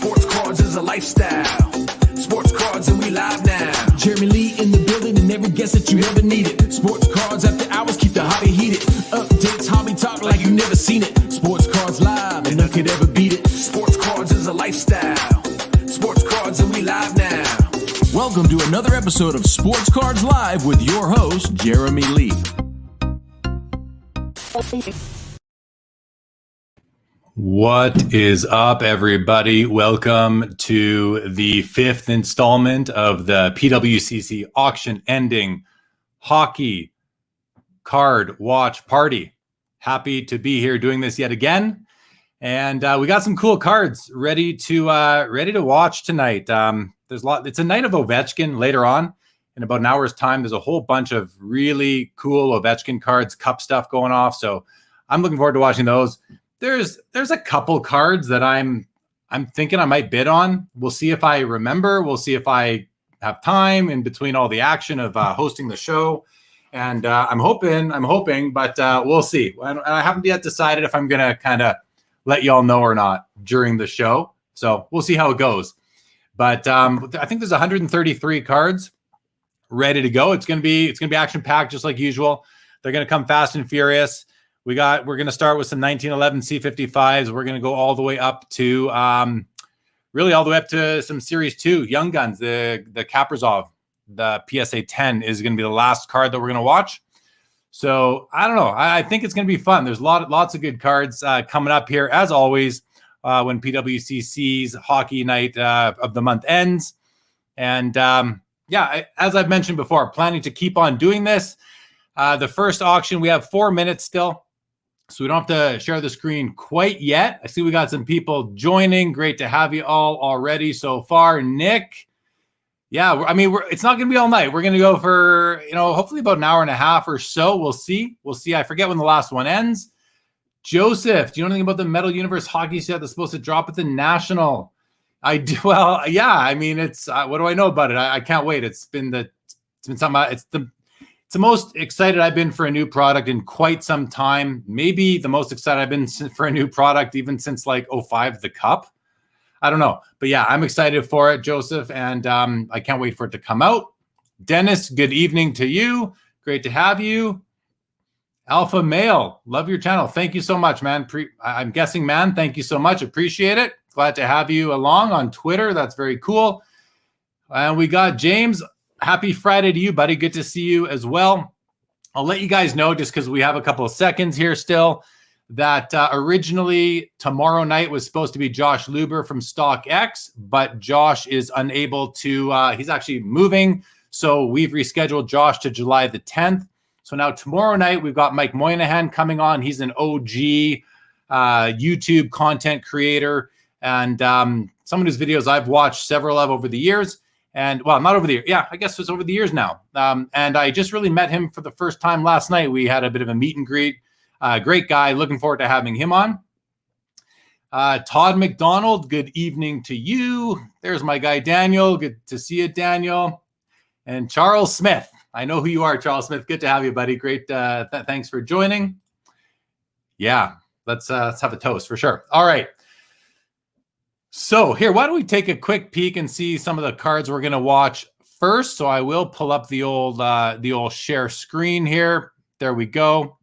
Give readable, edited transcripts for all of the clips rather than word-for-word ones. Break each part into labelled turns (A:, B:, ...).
A: Sports cards is a lifestyle. Sports cards and we live now. Jeremy Lee in the building and every guest that you ever needed. Sports cards after hours keep the hobby heated. Updates, hobby talk like you never seen it. Sports cards live and none could ever beat it. Sports cards is a lifestyle. Sports cards and we live now. Welcome to another episode of Sports Cards Live with your host, Jeremy Lee.
B: What is up, everybody? Welcome to the fifth installment of the PWCC auction-ending hockey card watch party. Happy to be here doing this yet again, and we got some cool cards ready to watch tonight. There's a lot. It's a night of Ovechkin later on in about an hour's time. There's a whole bunch of really cool Ovechkin cards, cup stuff going off. So I'm looking forward to watching those. There's a couple cards that I'm thinking I might bid on. We'll see if I remember. We'll see if I have time in between all the action of hosting the show. And I'm hoping, but we'll see. I haven't yet decided if I'm going to kind of let y'all know or not during the show. So we'll see how it goes. But I think there's 133 cards ready to go. It's going to be action packed just like usual. They're going to come fast and furious. We're going to start with some 1911 C55s. We're going to go all the way up to really all the way up to some Series 2 Young Guns. The Kaprizov, the PSA 10 is going to be the last card that we're going to watch. So I don't know. I think it's going to be fun. There's lots of good cards coming up here as always when PWCC's hockey night of the month ends. And as I've mentioned before, planning to keep on doing this. The first auction, we have 4 minutes still. So we don't have to share the screen quite yet. I see we got some people joining. Great to have you all already so far. Nick, it's not going to be all night. We're going to go for, hopefully about an hour and a half or so. We'll see. I forget when the last one ends. Joseph, do you know anything about the Metal Universe hockey set that's supposed to drop at the National? I do. Well, yeah. I mean, it's what do I know about it? I can't wait. It's been something. It's the most excited I've been for a new product in quite some time. Maybe the most excited I've been for a new product even since like 05, the Cup. I don't know. But yeah, I'm excited for it, Joseph, and I can't wait for it to come out. Dennis, good evening to you. Great to have you. Alpha Male, love your channel. Thank you so much, man. I'm guessing, man, thank you so much. Appreciate it. Glad to have you along on Twitter. That's very cool. And we got James. Happy Friday to you, buddy. Good to see you as well. I'll let you guys know, just because we have a couple of seconds here still, that originally tomorrow night was supposed to be Josh Luber from StockX, but Josh is unable to, he's actually moving. So we've rescheduled Josh to July the 10th. So now tomorrow night, we've got Mike Moynihan coming on. He's an OG YouTube content creator and someone whose videos I've watched several of over the years. And well, not over the years. Yeah, I guess it's over the years now. And I just really met him for the first time last night. We had a bit of a meet and greet. Great guy. Looking forward to having him on. Todd McDonald, good evening to you. There's my guy, Daniel. Good to see you, Daniel. And Charles Smith. I know who you are, Charles Smith. Good to have you, buddy. Great. Thanks for joining. Yeah, let's have a toast for sure. All right. So here, why don't we take a quick peek and see some of the cards we're going to watch first. So I will pull up the old share screen here. There we go.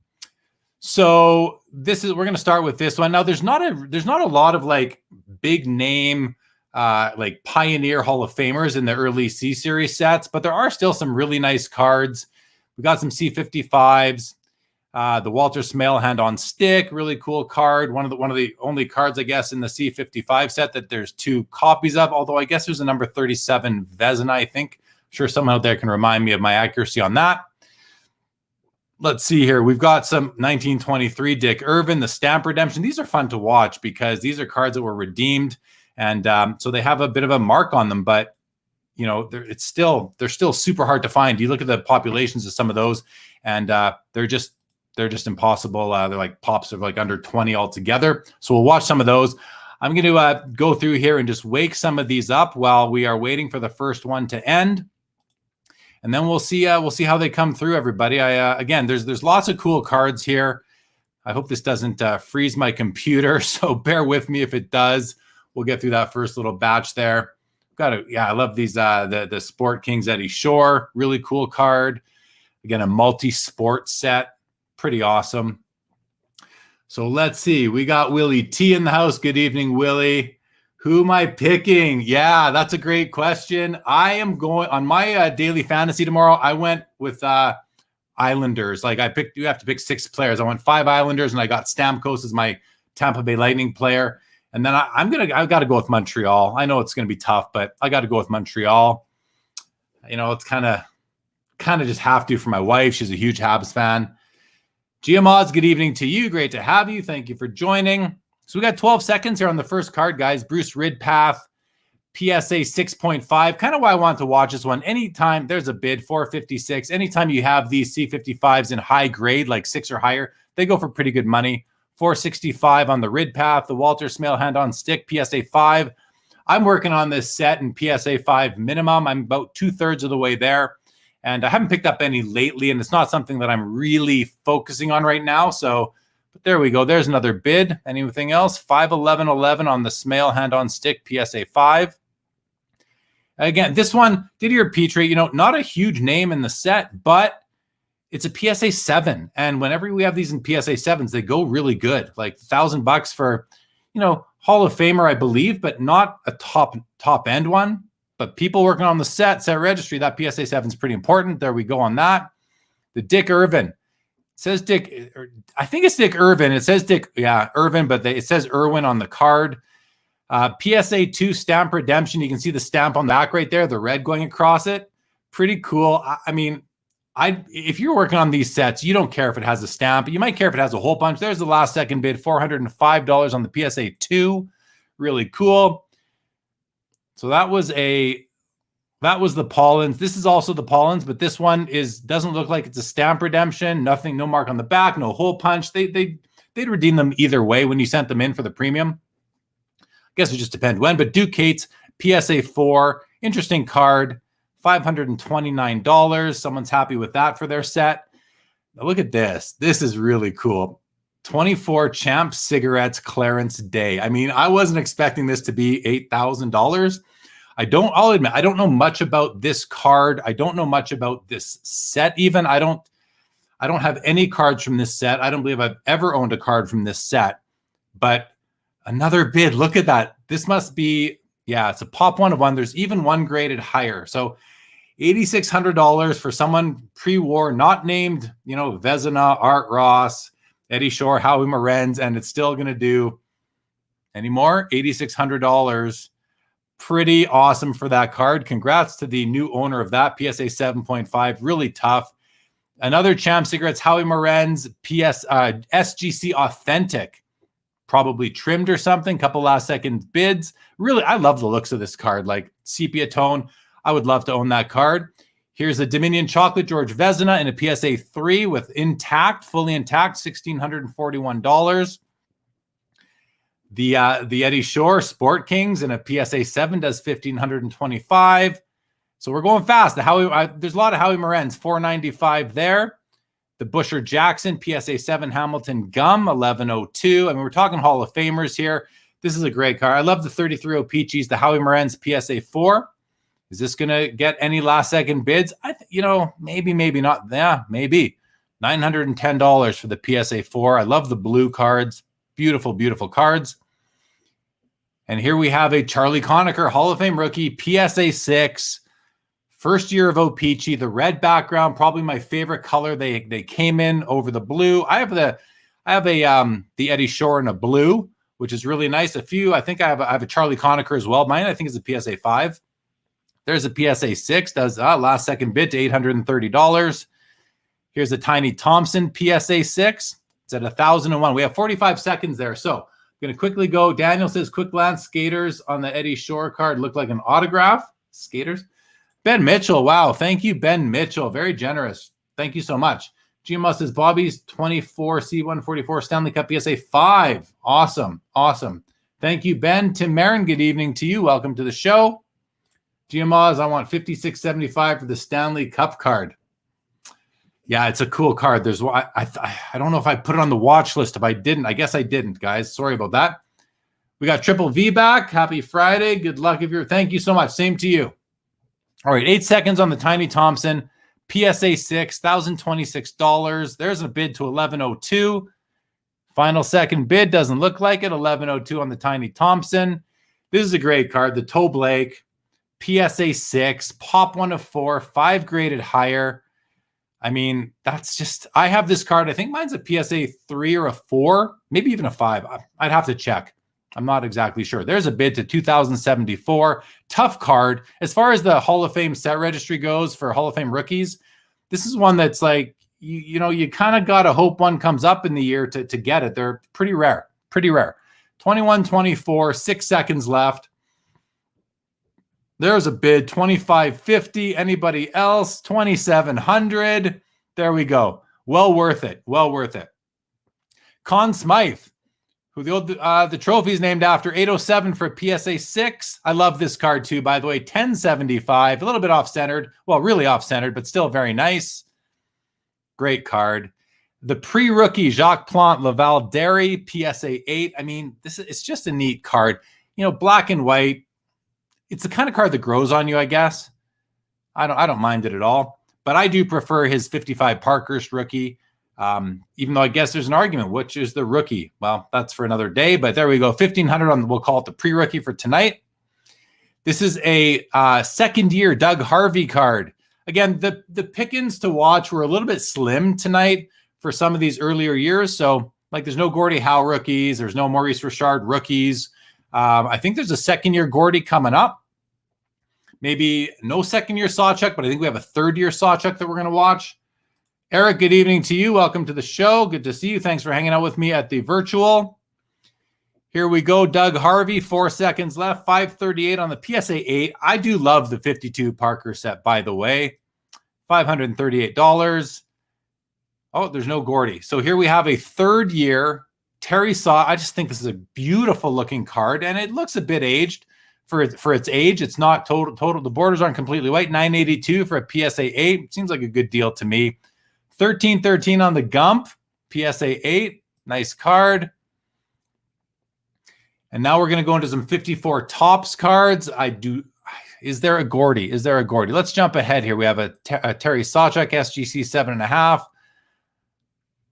B: So we're going to start with this one. Now there's not a lot of like big name like Pioneer Hall of Famers in the early C series sets, but there are still some really nice cards. We got some C55s. The Walter Smale hand on stick, really cool card. One of the only cards, I guess, in the C55 set that there's 2 copies of. Although I guess there's a number 37 Vezina. I think. I'm sure someone out there can remind me of my accuracy on that. Let's see here. We've got some 1923 Dick Irvin, the Stamp Redemption. These are fun to watch because these are cards that were redeemed, and so they have a bit of a mark on them. But they're still super hard to find. You look at the populations of some of those, and they're just impossible. They're like pops of like under 20 altogether. So we'll watch some of those. I'm going to go through here and just wake some of these up while we are waiting for the first one to end. And then we'll see how they come through, everybody. Again, there's lots of cool cards here. I hope this doesn't freeze my computer, so bear with me if it does. we'll get through that first little batch there. I love these, the Sport Kings Eddie Shore, really cool card. Again, a multi-sport set, pretty awesome. So let's see. We got Willie T in the house. Good evening, Willie. Who am I picking? Yeah, that's a great question. I am going on my daily fantasy tomorrow. I went with Islanders. Like you have to pick 6 players. I went 5 Islanders, and I got Stamkos as my Tampa Bay Lightning player. And then I've got to go with Montreal. I know it's going to be tough, but I got to go with Montreal. It's kind of just have to for my wife. She's a huge Habs fan. Giamoz, good evening to you. Great to have you. Thank you for joining. So we got 12 seconds here on the first card, guys. Bruce Ridpath, PSA 6.5. Kind of why I want to watch this one. Anytime there's a bid, 456. Anytime you have these C55s in high grade, like 6 or higher, they go for pretty good money. 465 on the Ridpath, the Walter Smale hand-on stick, PSA 5. I'm working on this set in PSA 5 minimum. I'm about 2/3 of the way there. And I haven't picked up any lately, and it's not something that I'm really focusing on right now. So, but there we go. There's another bid. Anything else? 51111 on the Smale hand-on stick, PSA 5. Again, this one, Didier Petrie, not a huge name in the set, but it's a PSA 7. And whenever we have these in PSA 7s, they go really good. Like $1,000 for, Hall of Famer, I believe, but not a top end one. But people working on the set registry, that PSA 7 is pretty important. There we go on that. The Dick Irvin. It says Dick, I think it's Dick Irvin. It says Dick, Irvin, but it says Irwin on the card. PSA 2 stamp redemption. You can see the stamp on the back right there, the red going across it. Pretty cool. If you're working on these sets, you don't care if it has a stamp. You might care if it has a hole punch. There's the last second bid, $405 on the PSA 2. Really cool. So that was the Pollins. This is also the Pollins, but this one doesn't look like it's a stamp redemption. Nothing, no mark on the back, no hole punch. They'd redeem them either way when you sent them in for the premium. I guess it just depends when. But Duke Cates, PSA 4, interesting card, $529. Someone's happy with that for their set. Now look at this. This is really cool. 24 Champ Cigarettes Clarence Day. I wasn't expecting this to be $8,000. I'll admit, I don't know much about this card. I don't know much about this set even. I don't have any cards from this set. I don't believe I've ever owned a card from this set. But another bid. Look at that. This must be, it's a pop 1 of 1. There's even one graded higher. So $8,600 for someone pre-war, not named, Vezina, Art Ross, Eddie Shore, Howie Morenz, and it's still going to do any more? $8,600. Pretty awesome for that card. Congrats to the new owner of that, PSA 7.5. Really tough. Another Champ Cigarettes, Howie Morenz, SGC Authentic. Probably trimmed or something. Couple last second bids. Really, I love the looks of this card. Like sepia tone. I would love to own that card. Here's a Dominion Chocolate George Vezina in a PSA 3 with fully intact, $1,641. The Eddie Shore Sport Kings in a PSA 7 does $1,525. So we're going fast. There's a lot of Howie Morenz, $495 there. The Busher Jackson PSA 7 Hamilton Gum, $1,102. We're talking Hall of Famers here. This is a great card. I love the 33 Peachies, the Howie Morenz PSA 4. Is this going to get any last second bids? Maybe not. Yeah, maybe. $910 for the PSA 4. I love the blue cards. Beautiful, beautiful cards. And here we have a Charlie Conacher Hall of Fame rookie, PSA 6. First year of O-Peachy, the red background, probably my favorite color. They came in over the blue. I have the Eddie Shore in a blue, which is really nice. I think I have a Charlie Conacher as well. Mine I think is a PSA 5. There's a PSA 6, does last second bid to $830. Here's a Tiny Thompson PSA 6. It's at 1,001. We have 45 seconds there. So I'm going to quickly go. Daniel says, quick glance, skaters on the Eddie Shore card look like an autograph. Skaters. Ben Mitchell. Wow. Thank you, Ben Mitchell. Very generous. Thank you so much. GMO says, Bobby's 24 C144 Stanley Cup PSA 5. Awesome. Awesome. Thank you, Ben. Tim Marin, good evening to you. Welcome to the show. GMOs, I want $56.75 for the Stanley Cup card. Yeah, it's a cool card. There's I don't know if I put it on the watch list. If I didn't, I guess I didn't, guys. Sorry about that. We got Triple V back. Happy Friday. Good luck if you're. Thank you so much. Same to you. All right, 8 seconds on the Tiny Thompson. PSA 6, $1,026. There's a bid to 1102. Final second bid doesn't look like it. 1102 on the Tiny Thompson. This is a great card. The Toe Blake. PSA 6, pop 1 of 4, 5 graded higher. I mean, that's just, I have this card. I think mine's a PSA 3 or a 4, maybe even a 5. I'd have to check. I'm not exactly sure. There's a bid to 2,074. Tough card. As far as the Hall of Fame set registry goes for Hall of Fame rookies, this is one that's like, you know, you kind of got to hope one comes up in the year to get it. They're pretty rare, pretty rare. 21-24, 6 seconds left. There's a bid, 2550. Anybody else? 2700. There we go. Well worth it. Well worth it. Conn Smythe, who the trophy is named after, 807 for PSA 6. I love this card too, by the way. 1075. A little bit off-centered. Well, really off-centered, but still very nice. Great card. The pre-rookie Jacques Plante Laval Derry, PSA 8. I mean, it's just a neat card. You know, black and white. It's the kind of card that grows on you, I guess. I don't mind it at all. But I do prefer his 55 Parkhurst rookie. Even though I guess there's an argument, which is the rookie. Well, that's for another day. But there we go. 1,500 on, we'll call it the pre-rookie for tonight. This is a second-year Doug Harvey card. Again, the pickings to watch were a little bit slim tonight for some of these earlier years. So, like, there's no Gordy Howe rookies. There's no Maurice Richard rookies. I think there's a second-year Gordy coming up. Maybe no second-year Sawchuk, but I think we have a third-year Sawchuk that we're going to watch. Eric, good evening to you. Welcome to the show. Good to see you. Thanks for hanging out with me at the virtual. Here we go. Doug Harvey, 4 seconds left. 538 on the PSA 8. I do love the 52 Parker set, by the way. $538. Oh, there's no Gordy. So here we have a third-year Terry Saw. I just think this is a beautiful-looking card, and it looks a bit aged for its age. It's not total. The borders aren't completely white. $982 for a PSA 8. Seems like a good deal to me. 1313 on the Gump. PSA 8. Nice card. And now we're going to go into some 54 Topps cards. Is there a Gordy? Is there a Gordy? Let's jump ahead here. We have a Terry Sawchuk SGC 7.5.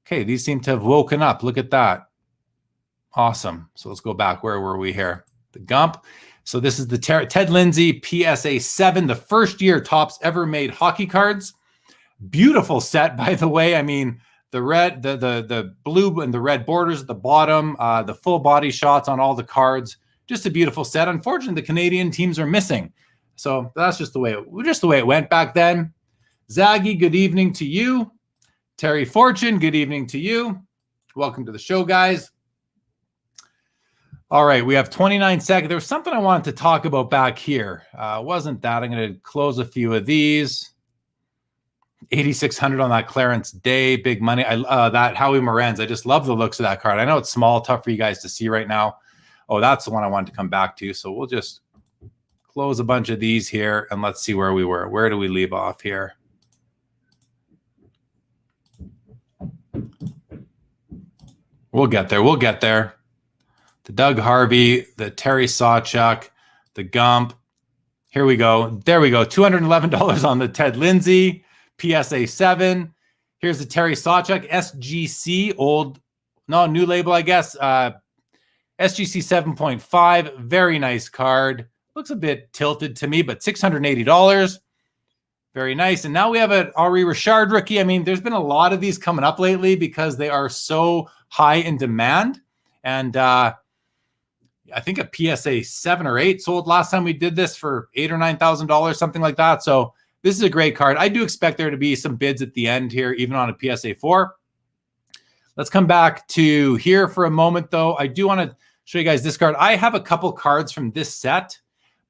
B: Okay, these seem to have woken up. Look at that. Awesome. So let's go back. Where were we here? The Gump. So this is the Ted Lindsay PSA 7, the first year Topps ever made hockey cards. Beautiful set, by the way. I mean, the red, the blue and the red borders at the bottom, the full body shots on all the cards. Just a beautiful set. Unfortunately, the Canadian teams are missing. So that's just the way it went back then. Zaggy, good evening to you. Terry Fortune, good evening to you. Welcome to the show, guys. All right, we have 29 seconds. There was something I wanted to talk about back here. Wasn't that? I'm going to close a few of these. 8,600 on that Clarence Day, big money. That Howie Morenz. I just love the looks of that card. I know it's small, tough for you guys to see right now. Oh, that's the one I wanted to come back to. So we'll just close a bunch of these here, and let's see where we were. Where do we leave off here? We'll get there. We'll get there. The Doug Harvey, the Terry Sawchuk, the Gump. Here we go. There we go. $211 on the Ted Lindsay, PSA 7. Here's the Terry Sawchuk, SGC, new label, I guess. SGC 7.5. Very nice card. Looks a bit tilted to me, but $680. Very nice. And now we have an Henri Richard rookie. I mean, there's been a lot of these coming up lately because they are so high in demand. And I think a PSA 7 or 8 sold last time we did this for $8,000 or $9,000, something like that. So this is a great card. I do expect there to be some bids at the end here, even on a PSA 4. Let's come back to here for a moment, though. I do want to show you guys this card. I have a couple cards from this set,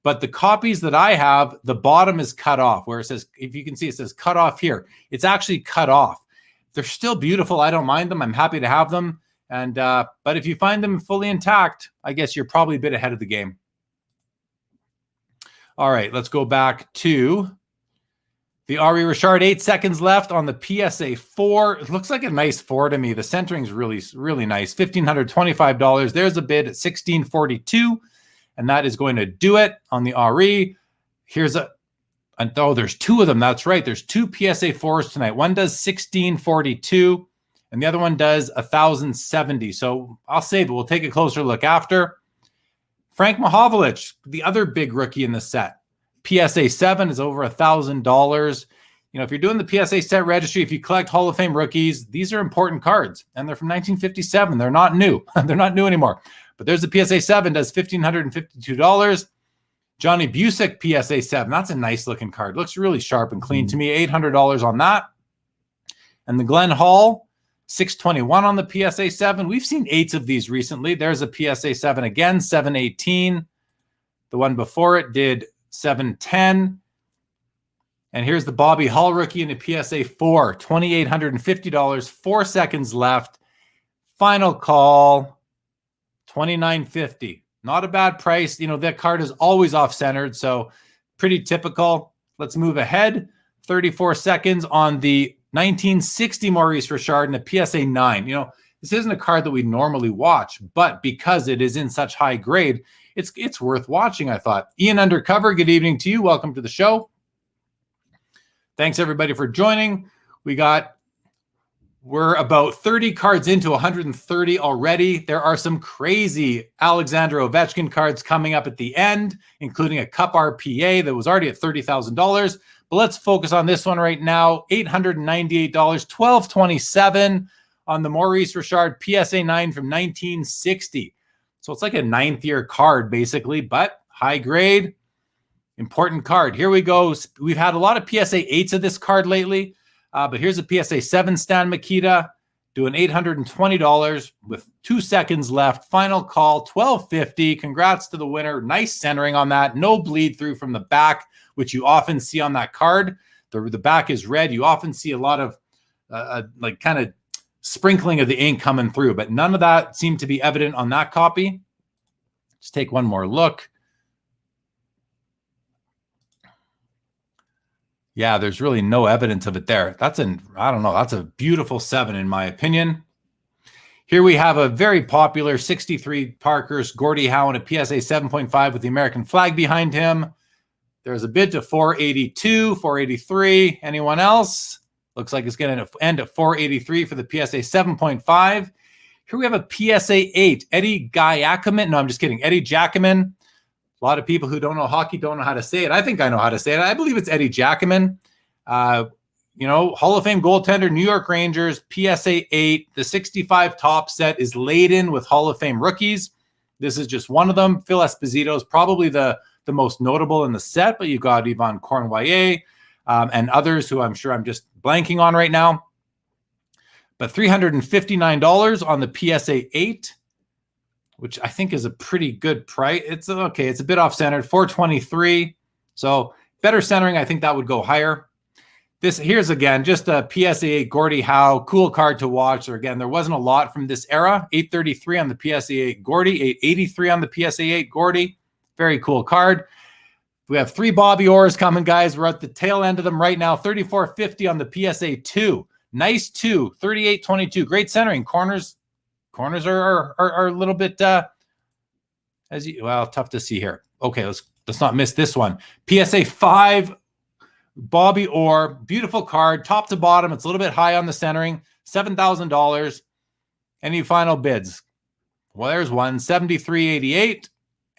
B: but the copies that I have, the bottom is cut off, where it says, if you can see, it says cut off here. It's actually cut off. They're still beautiful. I don't mind them. I'm happy to have them. And but if you find them fully intact, I guess you're probably a bit ahead of the game. All right, let's go back to The Ari Richard, 8 seconds left on the PSA 4. It looks like a nice 4 to me. The centering's really, really nice. $1,525. There's a bid at $1,642, and that is going to do it on the Ari. Here's there's 2 of them. That's right. There's 2 PSA 4s tonight. One does $1,642, and the other one does $1,070. So I'll save it. We'll take a closer look after. Frank Mahovlich, the other big rookie in the set. PSA 7 is over $1,000. You know, if you're doing the PSA set registry, if you collect Hall of Fame rookies, these are important cards, and they're from 1957. They're not new. They're not new anymore. But there's the PSA 7, does $1,552. Johnny Busick PSA 7. That's a nice looking card. Looks really sharp and clean to me. $800 on that. And the Glenn Hall, $621 on the PSA 7. We've seen 8s of these recently. There's a PSA 7 again, $718. The one before it did $710. And here's the Bobby Hull rookie in a PSA 4, $2,850, 4 seconds left. Final call, $2,950. Not a bad price. You know, that card is always off-centered, so pretty typical. Let's move ahead. 34 seconds on the 1960 Maurice Richard in a PSA 9. You know, this isn't a card that we normally watch, but because it is in such high grade, it's worth watching, I thought. Ian Undercover, good evening to you. Welcome to the show. Thanks, everybody, for joining. We're about 30 cards into 130 already. There are some crazy Alexander Ovechkin cards coming up at the end, including a Cup RPA that was already at $30,000. But let's focus on this one right now. $898, $1,227 on the Maurice Richard PSA 9 from 1960. So it's like a 9th-year card, basically, but high grade, important card. Here we go. We've had a lot of PSA 8s of this card lately, but here's a PSA 7 Stan Mikita doing $820 with 2 seconds left. Final call, $1,250. Congrats to the winner. Nice centering on that. No bleed through from the back, which you often see on that card. The back is red. You often see a lot of like kind of sprinkling of the ink coming through, but none of that seemed to be evident on that copy. Let's take one more look. Yeah, there's really no evidence of it there. I don't know, that's a beautiful 7 in my opinion. Here we have a very popular 63 Parker's Gordy Howe and a PSA 7.5 with the American flag behind him. There's a bid to 482, 483. Anyone else? Looks like it's going to end at 483 for the PSA 7.5. Here we have a PSA 8, Eddie Giacomin. No, I'm just kidding. Eddie Giacomin. A lot of people who don't know hockey don't know how to say it. I think I know how to say it. I believe it's Eddie Giacomin. You know, Hall of Fame goaltender, New York Rangers, PSA 8. The 65 top set is laden with Hall of Fame rookies. This is just one of them. Phil Esposito is probably the most notable in the set, but you've got Yvon Cornwallier and others who I'm sure I'm just blanking on right now. But $359 on the PSA 8, which I think is a pretty good price. It's okay. It's a bit off-centered, $423. So better centering, I think that would go higher. Here's again, just a PSA 8 Gordy Howe, cool card to watch. So again, there wasn't a lot from this era. $833 on the PSA 8 Gordy, $883 on the PSA 8 Gordy. Very cool card. We have 3 Bobby Orrs coming, guys. We're at the tail end of them right now. $34.50 on the PSA 2. Nice 2, $38.22. Great centering. Corners are a little bit tough to see here. Okay, let's not miss this one. PSA 5 Bobby Orr, beautiful card, top to bottom. It's a little bit high on the centering. $7,000. Any final bids? Well, there's one, $73.88.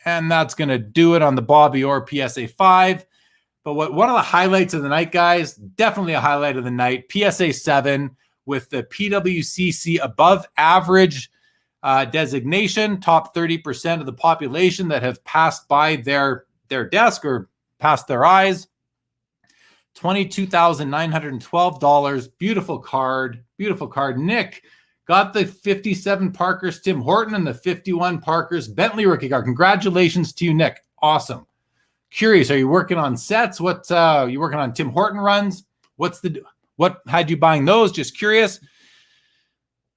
B: And that's going to do it on the Bobby Orr PSA 5. But one of the highlights of the night, guys, definitely a highlight of the night, PSA 7 with the PWCC above average designation, top 30% of the population that have passed by their desk or passed their eyes. $22,912. Beautiful card. Beautiful card. Nick got the 57 Parker's Tim Horton and the 51 Parker's Bentley rookie card. Congratulations to you, Nick. Awesome. Curious, are you working on sets? What you working on Tim Horton runs? What had you buying those? Just curious.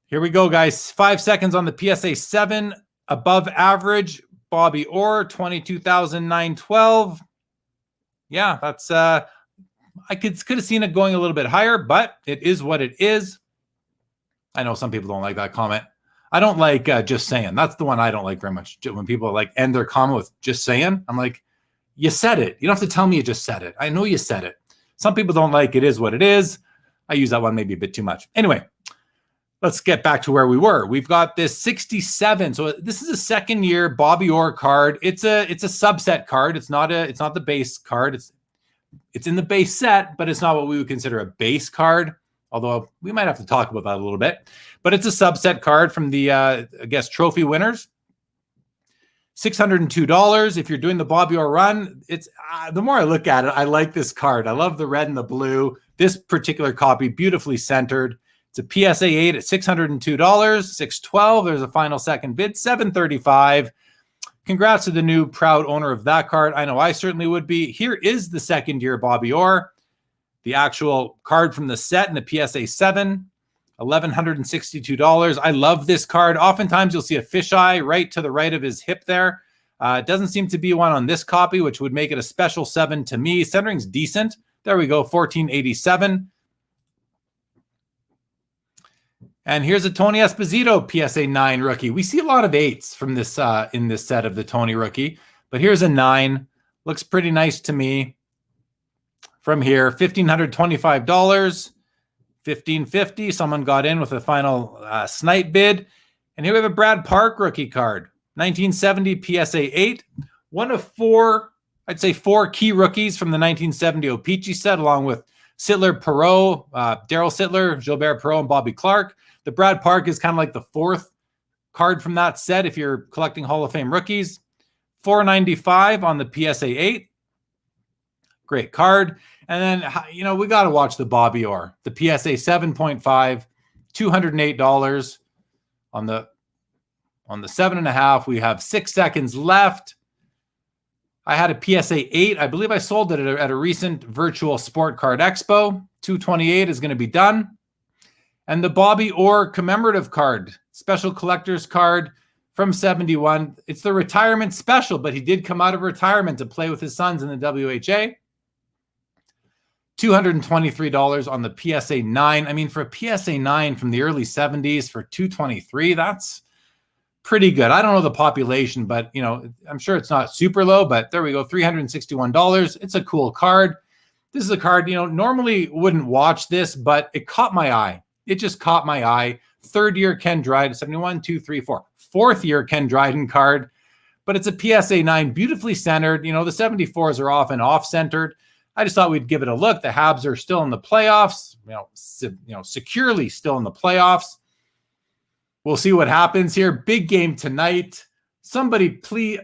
B: Here we go, guys. 5 seconds on the PSA 7 above average. Bobby Orr, $22,912. Yeah, that's I could have seen it going a little bit higher, but it is what it is. I know some people don't like that comment. I don't like just saying. That's the one I don't like very much. When people like end their comment with just saying, I'm like, you said it. You don't have to tell me you just said it. I know you said it. Some people don't like it is what it is. I use that one maybe a bit too much. Anyway, let's get back to where we were. We've got this 67. So this is a second year Bobby Orr card. It's a subset card. It's not the base card. It's in the base set, but it's not what we would consider a base card. Although we might have to talk about that a little bit. But it's a subset card from the, I guess, trophy winners. $602. If you're doing the Bobby Orr run, it's the more I look at it, I like this card. I love the red and the blue. This particular copy, beautifully centered. It's a PSA 8 at $602. $612. There's a final second bid, $735. Congrats to the new proud owner of that card. I know I certainly would be. Here is the second year Bobby Orr. The actual card from the set in the PSA 7, $1,162. I love this card. Oftentimes you'll see a fisheye right to the right of his hip there. It doesn't seem to be one on this copy, which would make it a special 7 to me. Centering's decent. There we go, $1,487. And here's a Tony Esposito PSA 9 rookie. We see a lot of 8s from this in this set of the Tony rookie, but here's a 9. Looks pretty nice to me. From here, $1,525, $1,550. Someone got in with a final snipe bid. And here we have a Brad Park rookie card, 1970 PSA 8. One of 4, I'd say 4 key rookies from the 1970 O-Pee-Chee set, along with Sittler, Perreault, Daryl Sittler, Gilbert Perreault, and Bobby Clark. The Brad Park is kind of like the 4th card from that set if you're collecting Hall of Fame rookies. $495 on the PSA 8. Great card. And then, you know, we got to watch the Bobby Orr, the PSA 7.5, $208 on the 7.5. We have 6 seconds left. I had a PSA 8. I believe I sold it at a recent virtual sport card expo. 228 is going to be done. And the Bobby Orr commemorative card, special collector's card from 71. It's the retirement special, but he did come out of retirement to play with his sons in the WHA. $223 on the PSA 9. I mean, for a PSA 9 from the early 70s for $223, that's pretty good. I don't know the population, but, you know, I'm sure it's not super low, but there we go, $361. It's a cool card. This is a card, you know, normally wouldn't watch this, but it caught my eye. It just caught my eye. 3rd year Ken Dryden, 71, 2, 3, 4. 4th year Ken Dryden card, but it's a PSA 9, beautifully centered. You know, the 74s are often off-centered. I just thought we'd give it a look. The Habs are still in the playoffs, securely still in the playoffs. We'll see what happens here. Big game tonight. Somebody please,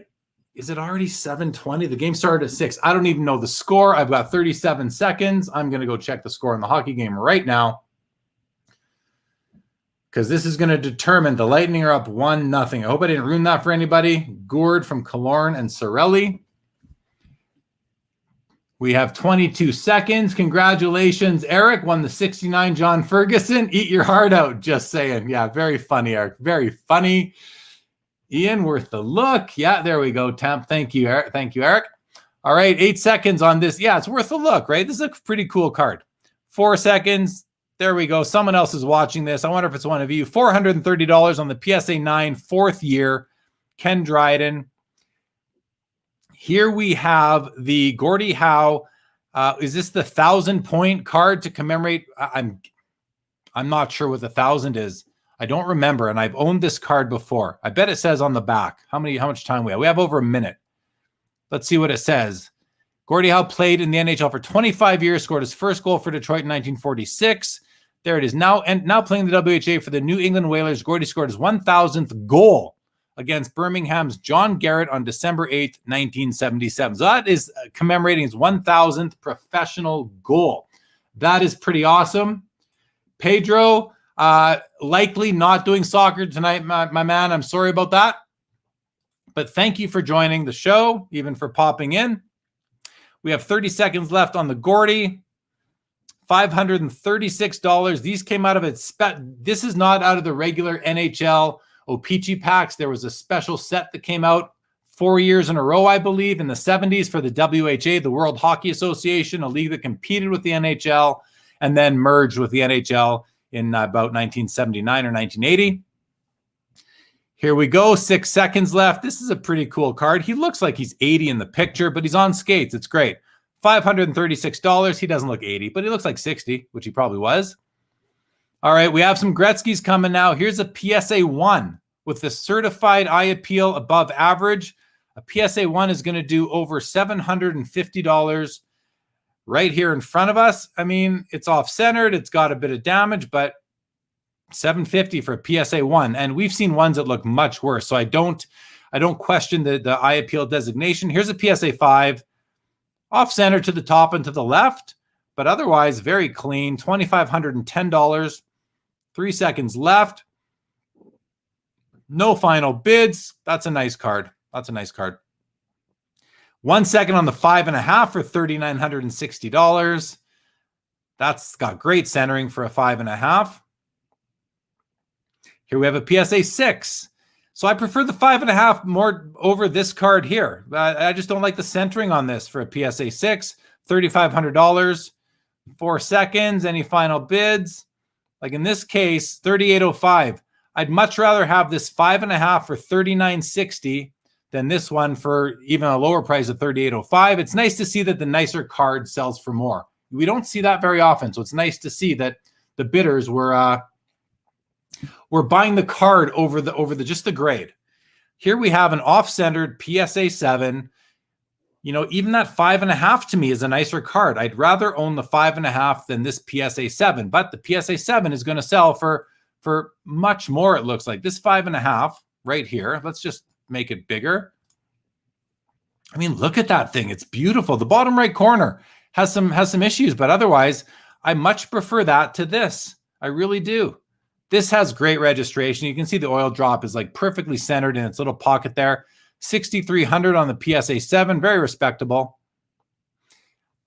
B: is it already 7:20? The game started at 6. I don't even know the score. I've got 37 seconds. I'm going to go check the score in the hockey game right now, because this is going to determine. The Lightning are up 1-0. I hope I didn't ruin that for anybody. Gourde from Killorn and Sorelli. We have 22 seconds. Congratulations, Eric. Won the 69 John Ferguson. Eat your heart out, just saying. Yeah, very funny, Eric. Very funny. Ian, worth the look. Yeah, there we go, Temp. Thank you, Eric. Thank you, Eric. All right, 8 seconds on this. Yeah, it's worth a look, right? This is a pretty cool card. 4 seconds. There we go. Someone else is watching this. I wonder if it's one of you. $430 on the PSA 9, 4th year. Ken Dryden. Here we have the Gordy Howe. Is this the 1,000-point card to commemorate? I'm not sure what the 1,000 is. I don't remember, and I've owned this card before. I bet it says on the back how much time we have. We have over a minute. Let's see what it says. Gordy Howe played in the NHL for 25 years, scored his first goal for Detroit in 1946. There it is. Now playing the WHA for the New England Whalers. Gordy scored his 1,000th goal against Birmingham's John Garrett on December 8th, 1977. So that is commemorating his 1,000th professional goal. That is pretty awesome. Pedro, likely not doing soccer tonight, my man. I'm sorry about that. But thank you for joining the show, even for popping in. We have 30 seconds left on the Gordy. $536. These came out of it. This is not out of the regular NHL O-Pee-Chee packs. There was a special set that came out 4 years in a row, I believe, in the 70s for the WHA, the World Hockey Association, a league that competed with the NHL and then merged with the NHL in about 1979 or 1980. Here we go, 6 seconds left. This is a pretty cool card. He looks like he's 80 in the picture, but he's on skates. It's great. $536. He doesn't look 80, but he looks like 60, which he probably was. All right, we have some Gretzky's coming now. Here's a PSA 1 with the certified eye appeal above average. A PSA 1 is going to do over $750 right here in front of us. I mean, it's off-centered. It's got a bit of damage, but $750 for a PSA 1. And we've seen ones that look much worse. So I don't question the eye appeal designation. Here's a PSA 5, off-center to the top and to the left, but otherwise very clean. $2,510. 3 seconds left. No final bids. That's a nice card. That's a nice card. 1 second on the 5.5 for $3,960. That's got great centering for a 5.5. Here we have a PSA 6. So I prefer the 5.5 more over this card here. I just don't like the centering on this for a PSA 6. $3,500. 4 seconds. Any final bids? Like in this case, $3,805. I'd much rather have this 5.5 for $3,960 than this one for even a lower price of $3,805. It's nice to see that the nicer card sells for more. We don't see that very often, so it's nice to see that the bidders were buying the card over the just the grade. Here we have an off-centered PSA 7. You know, even that 5.5 to me is a nicer card. I'd rather own the 5.5 than this PSA 7, but the PSA 7 is going to sell for much more, it looks like. This 5.5 right here, let's just make it bigger. I mean, look at that thing. It's beautiful. The bottom right corner has some issues, but otherwise, I much prefer that to this. I really do. This has great registration. You can see the oil drop is like perfectly centered in its little pocket there. 6,300 on the PSA 7, very respectable.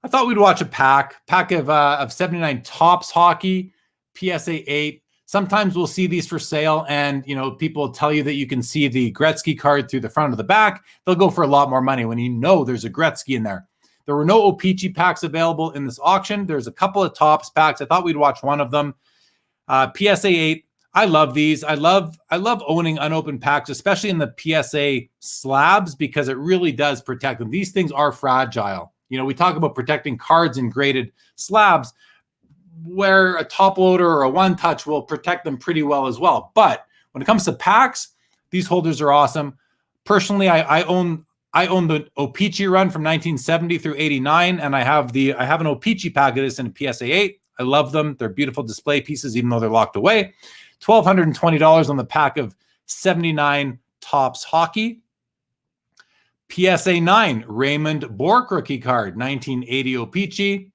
B: I thought we'd watch a pack of 79 Topps Hockey, PSA 8. Sometimes we'll see these for sale, and you know, people will tell you that you can see the Gretzky card through the front of the back. They'll go for a lot more money when you know there's a Gretzky in there. There were no O-Pee-Chee packs available in this auction. There's a couple of Topps packs. I thought we'd watch one of them. PSA 8. I love these. I love owning unopened packs, especially in the PSA slabs, because it really does protect them. These things are fragile. You know, we talk about protecting cards in graded slabs, where a top loader or a one touch will protect them pretty well as well. But when it comes to packs, these holders are awesome. Personally, I own the O-Pee-Chee run from 1970 through 89, and I have an O-Pee-Chee pack of this in a PSA 8. I love them. They're beautiful display pieces, even though they're locked away. $1,220 on the pack of 79 Topps Hockey. PSA 9 Raymond Bourque rookie card, 1980 O-Pee-Chee.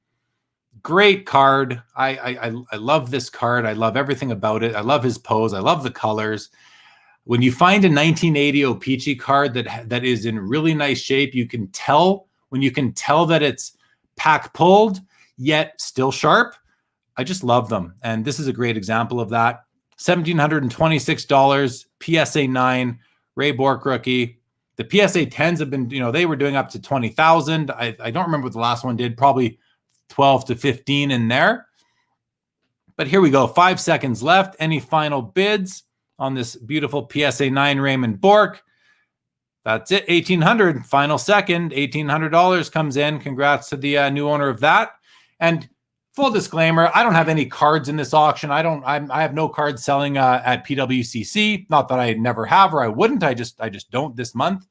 B: Great card. I love this card. I love everything about it. I love his pose. I love the colors. When you find a 1980 O-Pee-Chee card that is in really nice shape, you can tell that it's pack pulled yet still sharp. I just love them, and this is a great example of that. $1,726, PSA 9 Ray Bourque rookie. The PSA 10s have been, they were doing up to 20,000. I don't remember what the last one did. Probably 12 to 15 in there. But here we go. 5 seconds left. Any final bids on this beautiful PSA 9 Raymond Bourque? That's it. 1,800. Final second. $1,800 comes in. Congrats to the new owner of that. And full disclaimer, I don't have any cards in this auction. I have no cards selling at PWCC. Not that I never have or I wouldn't. I just don't this month.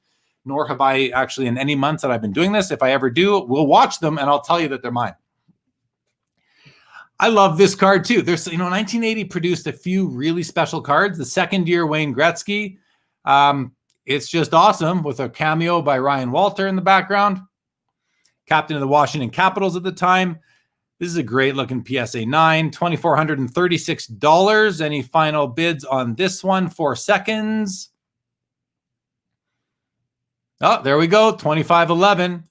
B: Nor have I actually in any months that I've been doing this. If I ever do, we'll watch them and I'll tell you that they're mine. I love this card too. There's 1980 produced a few really special cards. The second year Wayne Gretzky. It's just awesome with a cameo by Ryan Walter in the background. Captain of the Washington Capitals at the time. This is a great looking PSA 9, $2,436. Any final bids on this one? 4 seconds. Oh, there we go. 2511.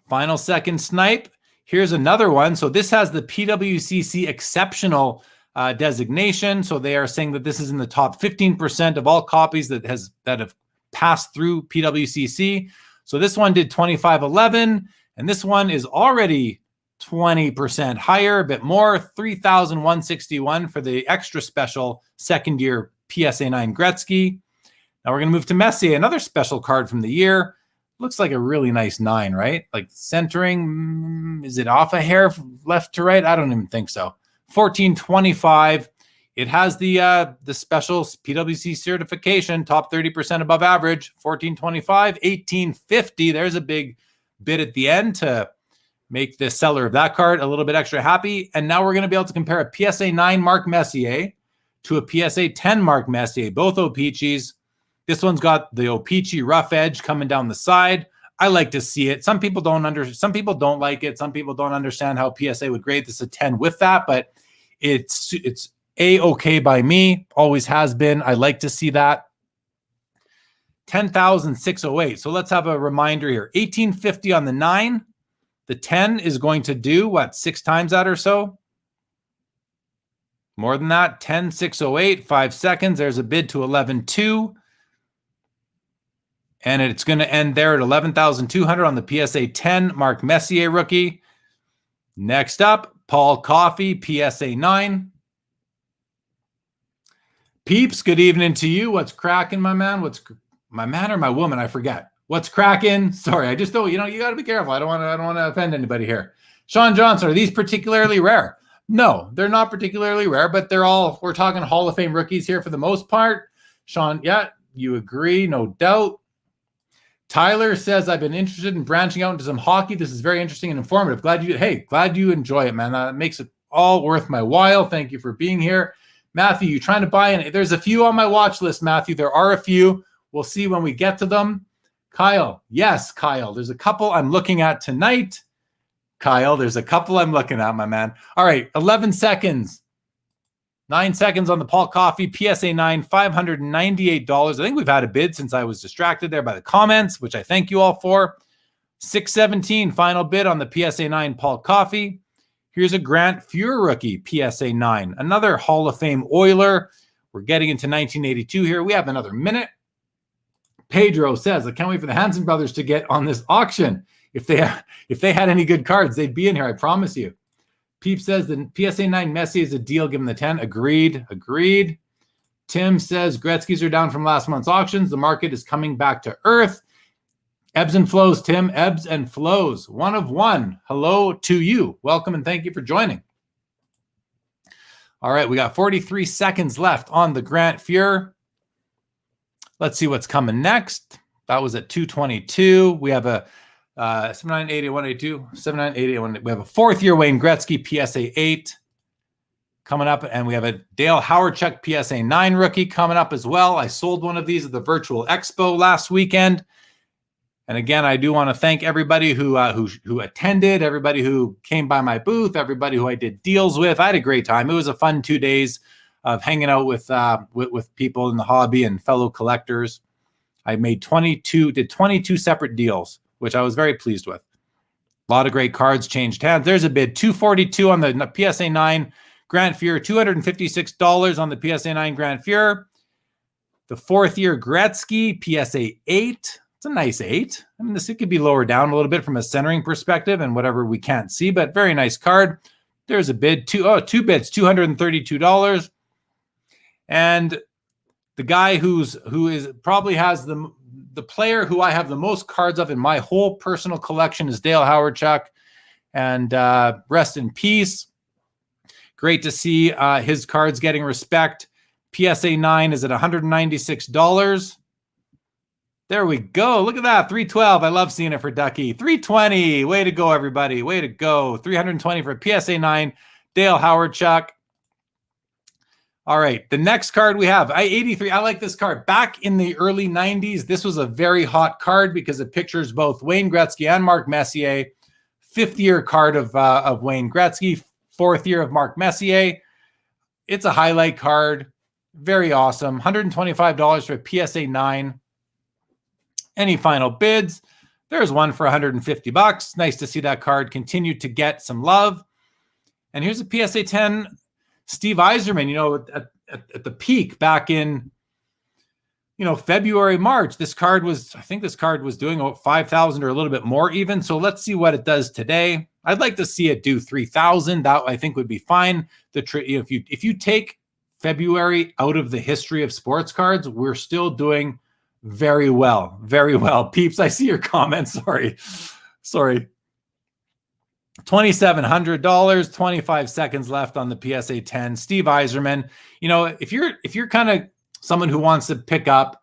B: Final second snipe. Here's another one. So this has the PWCC exceptional designation. So they are saying that this is in the top 15% of all copies that have passed through PWCC. So this one did 25.11, and this one is already 20% higher, a bit more, 3,161 for the extra special second year PSA 9 Gretzky. Now we're going to move to Messi, another special card from the year. Looks like a really nice 9, right? Like centering, is it off a hair left to right? I don't even think so. 1425. It has the special PWC certification, top 30% above average, 1425, 1850. There's a big bid at the end to make the seller of that card a little bit extra happy. And now we're going to be able to compare a PSA 9 Mark Messier to a PSA 10 Mark Messier, both O-Pee-Chees. This one's got the O-Pee-Chee rough edge coming down the side. I like to see it. Some people don't like it. Some people don't understand how PSA would grade this a 10 with that, but it's A-okay by me. Always has been. I like to see that. 10,608. So let's have a reminder here. 1850 on the 9. The 10 is going to do, what, 6 times that or so? More than that. 10,608, 5 seconds. There's a bid to 11,2. And it's going to end there at 11,200 on the PSA 10 Mark Messier rookie. Next up, Paul Coffey, PSA 9. Peeps, good evening to you. What's cracking, my man? What's my man or my woman? I forget. What's cracking? Sorry, I just don't, you got to be careful. I don't want to offend anybody here. Sean Johnson, are these particularly rare? No, they're not particularly rare, but we're talking Hall of Fame rookies here for the most part. Sean, yeah, you agree, no doubt. Tyler says, I've been interested in branching out into some hockey. This is very interesting and informative. Glad you enjoy it, man. That makes it all worth my while. Thank you for being here. Matthew, you trying to buy in? There's a few on my watch list, Matthew. There are a few. We'll see when we get to them. Kyle, yes, Kyle. There's a couple I'm looking at tonight. Kyle, there's a couple I'm looking at, my man. All right, 11 seconds. 9 seconds on the Paul Coffey PSA 9, $598. I think we've had a bid since I was distracted there by the comments, which I thank you all for. 617 final bid on the PSA 9 Paul Coffey. Here's a Grant Fuhr rookie PSA 9, another Hall of Fame Oiler. We're getting into 1982 here. We have another minute. Pedro says, I can't wait for the Hansen brothers to get on this auction. If they had any good cards, they'd be in here, I promise you. Peep says the PSA 9 Messi is a deal, give him the 10. Agreed. Tim says Gretzky's are down from last month's auctions. The market is coming back to earth. Ebbs and flows, Tim. Ebbs and flows. 1 of 1. Hello to you. Welcome and thank you for joining. All right, we got 43 seconds left on the Grant Fuhr. Let's see what's coming next. That was at 222. We have a 7980-182, 7980-182. We have a 4th-year Wayne Gretzky PSA 8 coming up, and we have a Dale Hawerchuk PSA 9 rookie coming up as well. I sold one of these at the virtual expo last weekend. And again, I do want to thank everybody who attended, everybody who came by my booth, everybody who I did deals with. I had a great time. It was a fun 2 days of hanging out with people in the hobby and fellow collectors. I did 22 separate deals, which I was very pleased with. A lot of great cards changed hands. There's a bid, $242 on the PSA 9 Grant Fuhr, $256 on the PSA 9 Grant Fuhr. The 4th-year Gretzky PSA 8. It's a nice 8. I mean, it could be lower down a little bit from a centering perspective and whatever we can't see, but very nice card. There's a bid, two bids, $232. And the guy who probably has the player who I have the most cards of in my whole personal collection is Dale Hawerchuk. And rest in peace. Great to see his cards getting respect. PSA 9 is at $196. There we go. Look at that. 312. I love seeing it for Ducky. 320. Way to go, everybody. Way to go. 320 for PSA 9. Dale Hawerchuk. All right, the next card we have, 83. I like this card. Back in the early 90s, this was a very hot card because it pictures both Wayne Gretzky and Mark Messier. 5th-year card of Wayne Gretzky, 4th year of Mark Messier. It's a highlight card. Very awesome. $125 for a PSA 9. Any final bids? There's one for $150. Nice to see that card continue to get some love. And here's a PSA 10 Steve Eiserman, at the peak back in February, March, I think this card was doing about 5,000 or a little bit more even. So let's see what it does today. I'd like to see it do 3,000. That I think would be fine. If you take February out of the history of sports cards, we're still doing very well. Very well. Peeps, I see your comments. Sorry. $2,700, 25 seconds left on the PSA 10. Steve Eiserman. If you're kind of someone who wants to pick up,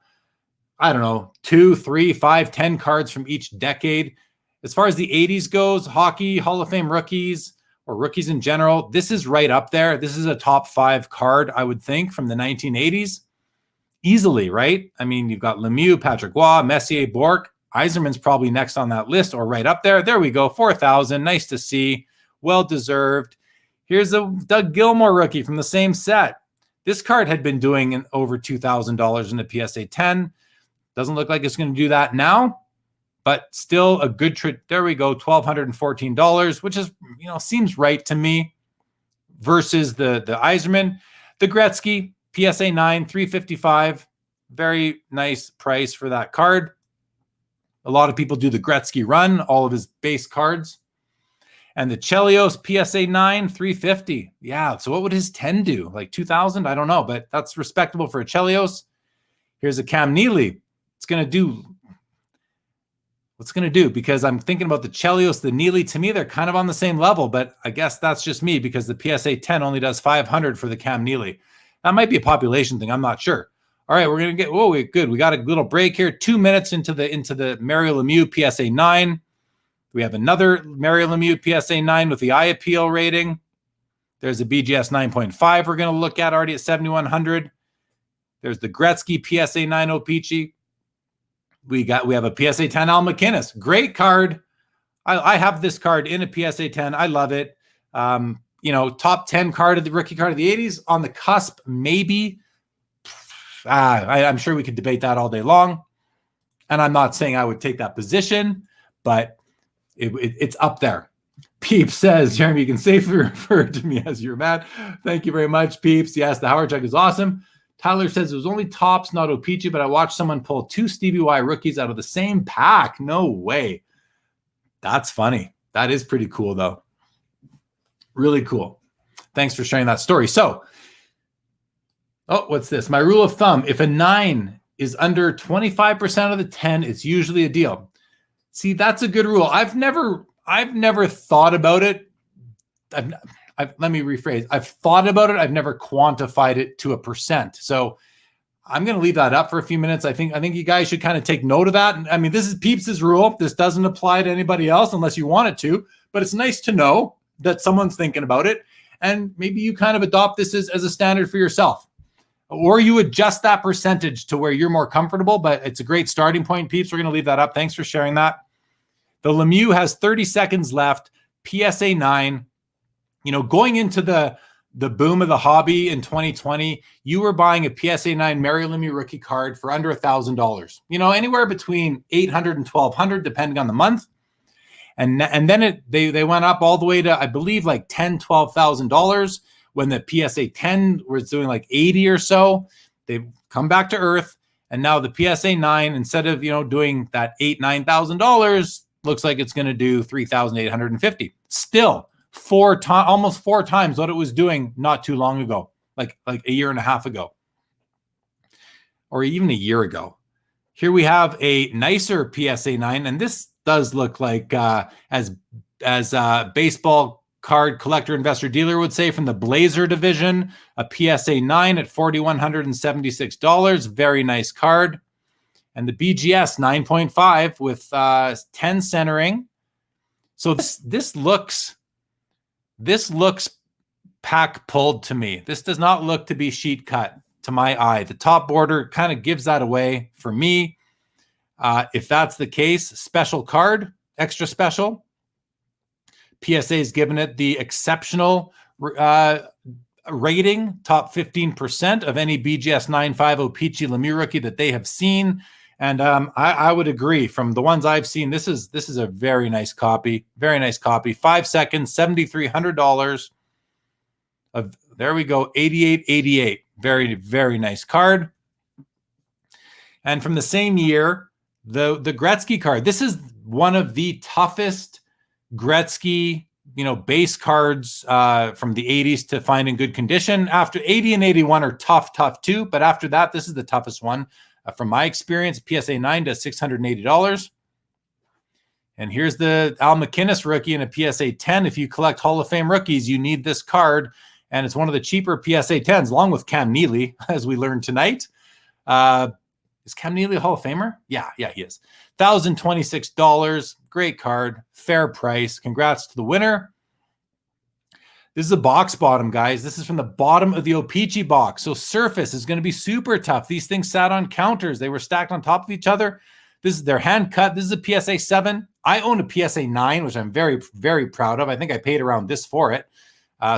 B: I don't know, 2, 3, 5, 10 cards from each decade. As far as the 80s goes, hockey, Hall of Fame rookies, or rookies in general, this is right up there. This is a top 5 card, I would think, from the 1980s. Easily, right? I mean, you've got Lemieux, Patrick Roy, Messier, Bourque. Eiserman's probably next on that list or right up there. There we go, 4,000. Nice to see. Well-deserved. Here's a Doug Gilmore rookie from the same set. This card had been doing over $2,000 in the PSA 10. Doesn't look like it's going to do that now, but still a good trade. There we go, $1,214, which is, seems right to me versus the Eiserman. The Gretzky, PSA 9, $355. Very nice price for that card. A lot of people do the Gretzky run, all of his base cards. And the Chelios PSA 9, $350. Yeah, so what would his 10 do? Like 2,000? I don't know, but that's respectable for a Chelios. Here's a Cam Neely. What's going to do? Because I'm thinking about the Chelios, the Neely. To me, they're kind of on the same level, but I guess that's just me because the PSA 10 only does 500 for the Cam Neely. That might be a population thing. I'm not sure. All right, we're going to get, good. We got a little break here. 2 minutes into the Mario Lemieux PSA 9. We have another Mario Lemieux PSA 9 with the eye appeal rating. There's a BGS 9.5 we're going to look at already at 7,100. There's the Gretzky PSA 9 O-Pee-Chee. We have a PSA 10 Al McInnes. Great card. I have this card in a PSA 10. I love it. Top 10 card of the rookie card of the 80s. On the cusp, maybe. I'm sure we could debate that all day long. And I'm not saying I would take that position, but it's up there. Peeps says, Jeremy, you can safely refer to me as your man. Thank you very much, Peeps. Yes, the Howard check is awesome. Tyler says it was only tops, not O-Pee-Chee, but I watched someone pull 2 Stevie Y rookies out of the same pack. No way. That's funny. That is pretty cool, though. Really cool. Thanks for sharing that story. So, what's this? My rule of thumb, if a 9 is under 25% of the 10, it's usually a deal. See, that's a good rule. I've never thought about it. Let me rephrase. I've thought about it. I've never quantified it to a percent. So I'm going to leave that up for a few minutes. I think you guys should kind of take note of that. I mean, this is Peeps' rule. This doesn't apply to anybody else unless you want it to, but it's nice to know that someone's thinking about it. And maybe you kind of adopt this as a standard for yourself, or you adjust that percentage to where you're more comfortable, but it's a great starting point, Peeps. We're going to leave that up. Thanks for sharing that. The Lemieux has 30 seconds left. PSA 9, going into the boom of the hobby in 2020, you were buying a PSA 9 Mario Lemieux rookie card for under $1,000, anywhere between $800 and $1,200, depending on the month. And then they went up all the way to, I believe, like $10,000, $12,000 when the PSA 10 was doing like 80 or so. They've come back to earth. And now the PSA 9, instead of, doing that $8,000, $9,000, looks like it's going to do $3,850. Still almost 4 times what it was doing not too long ago, like a year and a half ago, or even a year ago. Here we have a nicer PSA 9, and this does look like, as baseball card collector, investor, dealer would say, from the Blazer division, a PSA 9 at $4,176. Very nice card. And the BGS 9.5 with 10 centering. So this looks pack pulled to me. This does not look to be sheet cut to my eye. The top border kind of gives that away for me. If that's the case, special card, extra special. PSA has given it the exceptional rating, top 15% of any BGS 9.5 O-Pee-Chee Lemieux rookie that they have seen. And I would agree. From the ones I've seen, this is a very nice copy. Very nice copy. 5 seconds, $7,300. There we go, 88.88. Very, very nice card. And from the same year, the Gretzky card. This is one of the toughest Gretzky, base cards from the 80s to find in good condition. After 80 and 81 are tough too. But after that, this is the toughest one from my experience. PSA 9 to $680. And here's the Al McInnis rookie in a PSA 10. If you collect Hall of Fame rookies, you need this card. And it's one of the cheaper PSA 10s, along with Cam Neely, as we learned tonight. Is Cam Neely a Hall of Famer? Yeah, he is. $1,026. Great card. Fair price. Congrats to the winner. This is a box bottom, guys. This is from the bottom of the O-Pee-Chee box. So surface is going to be super tough. These things sat on counters. They were stacked on top of each other. This is their hand cut. This is a PSA 7. I own a PSA 9, which I'm very, very proud of. I think I paid around this for it.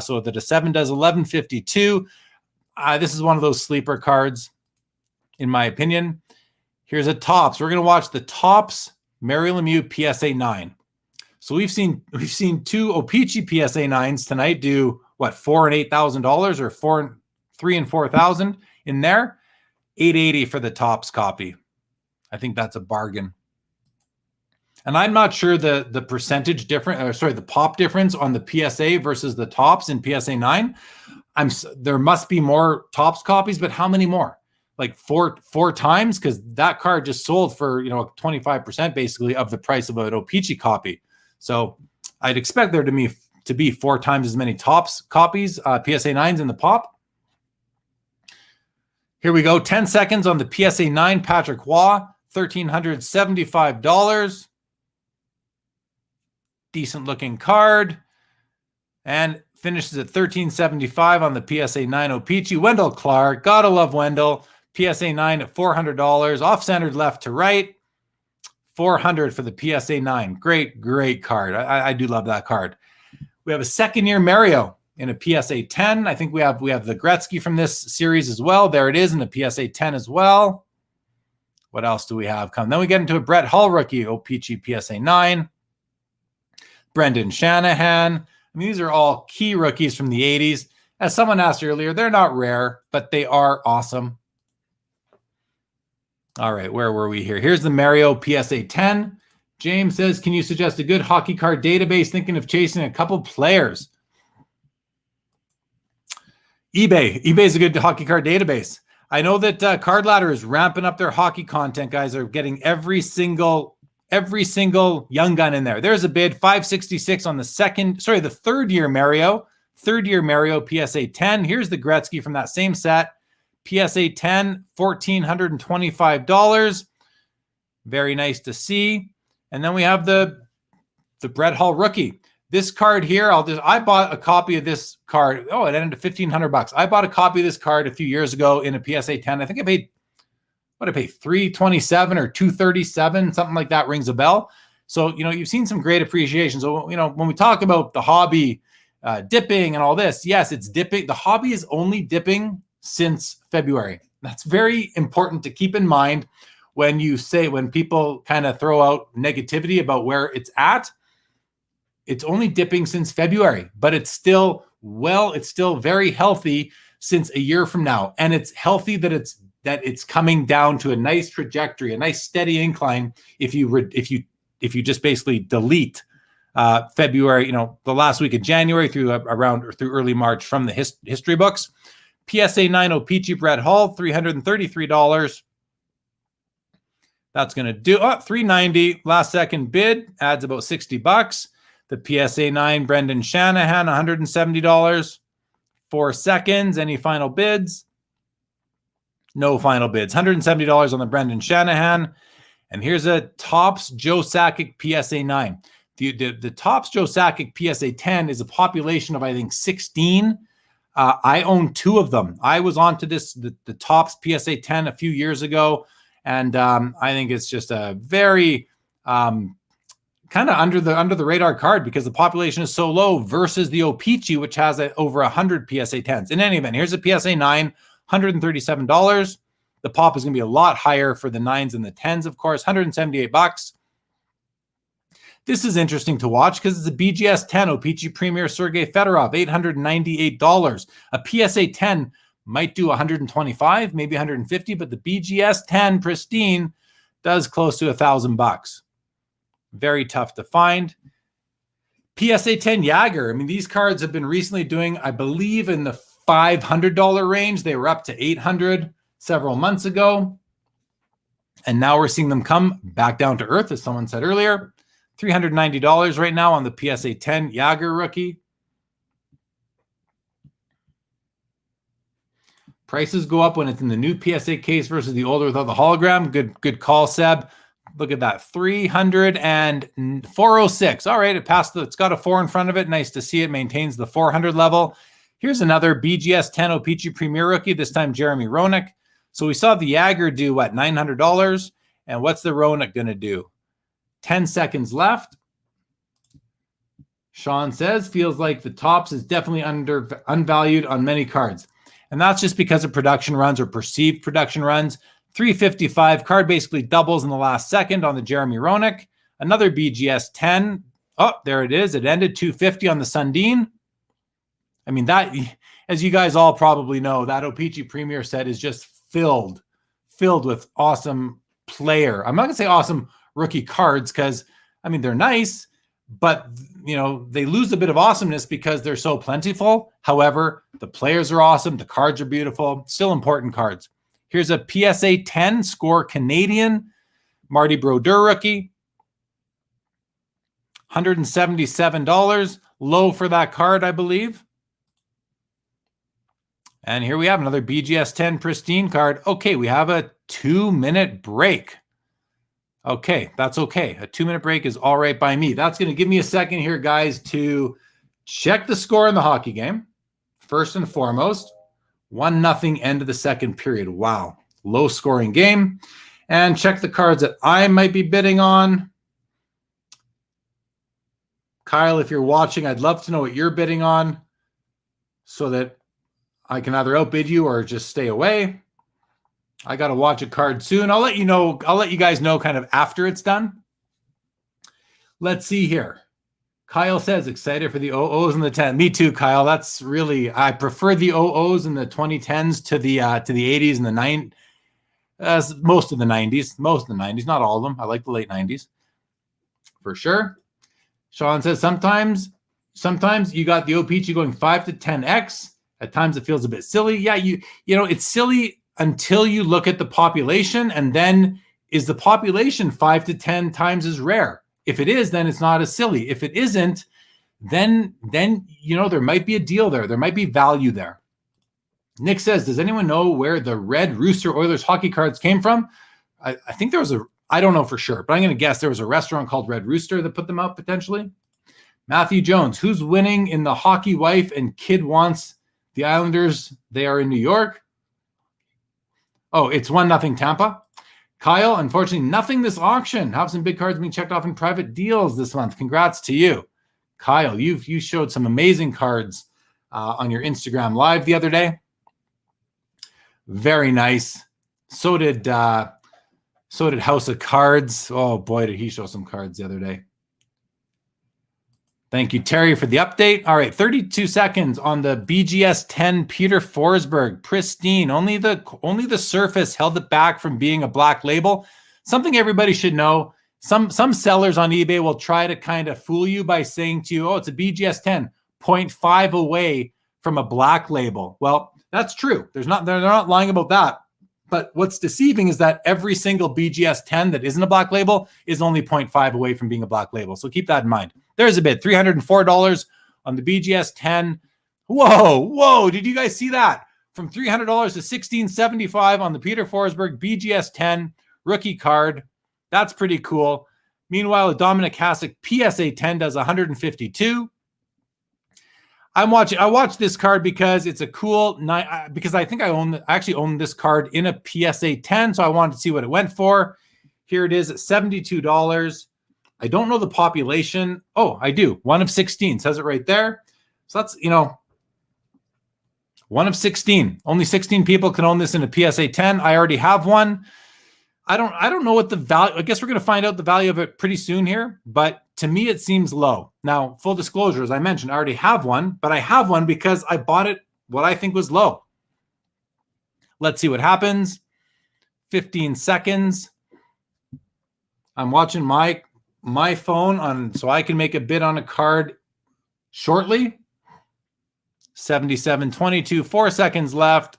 B: So that a 7 does $11.52. This is one of those sleeper cards, in my opinion. Here's a Topps. We're going to watch the Topps Mario Lemieux PSA 9. So we've seen two O-Pee-Chee PSA 9s tonight do what, $4,000 and $8,000 or $3,000 and $4,000 in there. $880 for the Topps copy. I think that's a bargain. And I'm not sure the percentage difference, the pop difference on the PSA versus the Topps in PSA 9. There must be more Topps copies, but how many more? Like four times, because that card just sold for 25% basically of the price of an O-Pee-Chee copy. So I'd expect there to be 4 times as many Topps copies, PSA 9s in the pop. Here we go. 10 seconds on the PSA 9 Patrick Waugh, $1,375. Decent looking card. And finishes at $1,375 on the PSA 9 O-Pee-Chee. Wendell Clark. Gotta love Wendell. PSA 9 at $400. Off-centered left to right. $400 for the PSA 9. Great card. I do love that card. We have a second-year Mario in a PSA 10. I think we have the Gretzky from this series as well. There it is in a PSA 10 as well. What else do we have come? Then we get into a Brett Hull rookie, O-Pee-Chee PSA 9. Brendan Shanahan. I mean, these are all key rookies from the 80s. As someone asked earlier, they're not rare, but they are awesome. All right, where were we here? Here's the Mario PSA 10. James says, can you suggest a good hockey card database? Thinking of chasing a couple players. eBay. eBay is a good hockey card database. I know that Card Ladder is ramping up their hockey content, guys. They're getting every single young gun in there. There's a bid, $566 on the third year Mario PSA 10. Here's the Gretzky from that same set. PSA 10, $1,425. Very nice to see. And then we have the Brett Hull rookie. This card here, I bought a copy of this card. Oh, it ended at $1,500. I bought a copy of this card a few years ago in a PSA 10. I think I paid, $327 or $237, something like that rings a bell. So, you've seen some great appreciation. So, when we talk about the hobby dipping and all this, yes, it's dipping. The hobby is only dipping since February. That's very important to keep in mind when people kind of throw out negativity about where it's at. It's only dipping since February, but it's still very healthy since a year from now. And it's healthy that it's coming down to a nice trajectory, a nice steady incline. If you just basically delete February, the last week of January through early March from the history books. PSA 9 O-Pee-Chee Brett Hull, $333. That's going to do $390. Last second bid adds about $60. The PSA 9 Brendan Shanahan, $170. 4 seconds. Any final bids? No final bids. $170 on the Brendan Shanahan. And here's a Topps Joe Sakic PSA 9. The Topps Joe Sakic PSA 10 is a population of, I think, 16. I own 2 of them. I was onto the Topps PSA 10 a few years ago, and I think it's just a very kind of under the radar card because the population is so low versus the O-Pee-Chee, which has over 100 PSA 10s. In any event, here's a PSA 9, $137. The pop is going to be a lot higher for the 9s and the 10s, of course, $178. This is interesting to watch because it's a BGS 10 O-Pee-Chee Premier Sergei Fedorov, $898. A PSA 10 might do 125, maybe 150, but the BGS 10 pristine does close to $1,000. Very tough to find. PSA 10 Jagger. I mean, these cards have been recently doing, I believe, in the $500 range. They were up to $800 several months ago. And now we're seeing them come back down to earth, as someone said earlier. $390 right now on the PSA 10 Jagger rookie. Prices go up when it's in the new PSA case versus the older without the hologram. Good call, Seb. Look at that, 300 and 406. All right, it's got a 4 in front of it. Nice to see it maintains the 400 level. Here's another BGS 10 O-Pee-Chee Premier rookie, this time Jeremy Roenick. So we saw the Jagger do, what, $900? And what's the Roenick going to do? 10 seconds left. Sean says, feels like the Topps is definitely unvalued on many cards. And that's just because of production runs or perceived production runs. 355 card basically doubles in the last second on the Jeremy Roenick. Another BGS 10. Oh, there it is. It ended 250 on the Sundin. I mean, that, as you guys all probably know, that O-Pee-Chee Premier set is just filled with awesome player. I'm not going to say awesome rookie cards because, I mean, they're nice, but, you know, they lose a bit of awesomeness because they're so plentiful. However, the players are awesome. The cards are beautiful. Still important cards. Here's a PSA 10 Score Canadian Marty Brodeur rookie. $177. Low for that card, I believe. And here we have another BGS 10 pristine card. Okay, we have a 2-minute break. Okay, that's okay. A 2-minute break is all right by me. That's going to give me a second here, guys, to check the score in the hockey game. First and foremost, 1-0 end of the second period. Wow, low scoring game. And check the cards that I might be bidding on. Kyle, if you're watching, I'd love to know what you're bidding on so that I can either outbid you or just stay away. I got to watch a card soon. I'll let you know. I'll let you guys know kind of after it's done. Let's see here. Kyle says, excited for the OOs and the 10. Me too, Kyle. That's really, I prefer the OOs in the 2010s to the 80s and the 90s. Most of the 90s. Most of the 90s. Not all of them. I like the late 90s. For sure. Sean says, sometimes you got the O-Pee-Chee going 5 to 10x. At times it feels a bit silly. Yeah, you know, it's silly until you look at the population, and then is the population 5 to 10 times as rare? If it is, then it's not as silly. If it isn't, then you know, there might be a deal there. There might be value there. Nick says, does anyone know where the Red Rooster Oilers hockey cards came from? I think there was I don't know for sure, but I'm going to guess there was a restaurant called Red Rooster that put them out potentially. Matthew Jones, who's winning in the hockey wife and kid wants the Islanders? They are in New York. Oh, it's 1-0 Tampa. Kyle, unfortunately, nothing this auction. Have some big cards being checked off in private deals this month. Congrats to you. Kyle, you showed some amazing cards on your Instagram live the other day. Very nice. So did House of Cards. Oh boy, did he show some cards the other day. Thank you, Terry, for the update. All right, 32 seconds on the BGS 10 Peter Forsberg. Pristine. Only the surface held it back from being a black label. Something everybody should know. Some sellers on eBay will try to kind of fool you by saying to you, oh, it's a BGS 10, 0.5 away from a black label. Well, that's true. They're not lying about that. But what's deceiving is that every single BGS 10 that isn't a black label is only 0.5 away from being a black label. So keep that in mind. There's a bid, $304 on the BGS 10. Whoa, did you guys see that? From $300 to $1,675 on the Peter Forsberg BGS 10 rookie card. That's pretty cool. Meanwhile, a Dominic Hasek PSA 10 does $152. I watched this card because it's a cool because I think I actually own this card in a PSA 10, so I wanted to see what it went for. Here it is at $72. I don't know the population. Oh, I do. 1 of 16 says it right there. So that's, you know, 1 of 16. Only 16 people can own this in a PSA 10. I already have one. I don't know what the value. I guess we're going to find out the value of it pretty soon here, but to me it seems low. Now, full disclosure, as I mentioned, I already have one, but I have one because I bought it what I think was low. Let's see what happens. 15 seconds. I'm watching my phone on so I can make a bid on a card shortly. 77.22, 4 seconds left.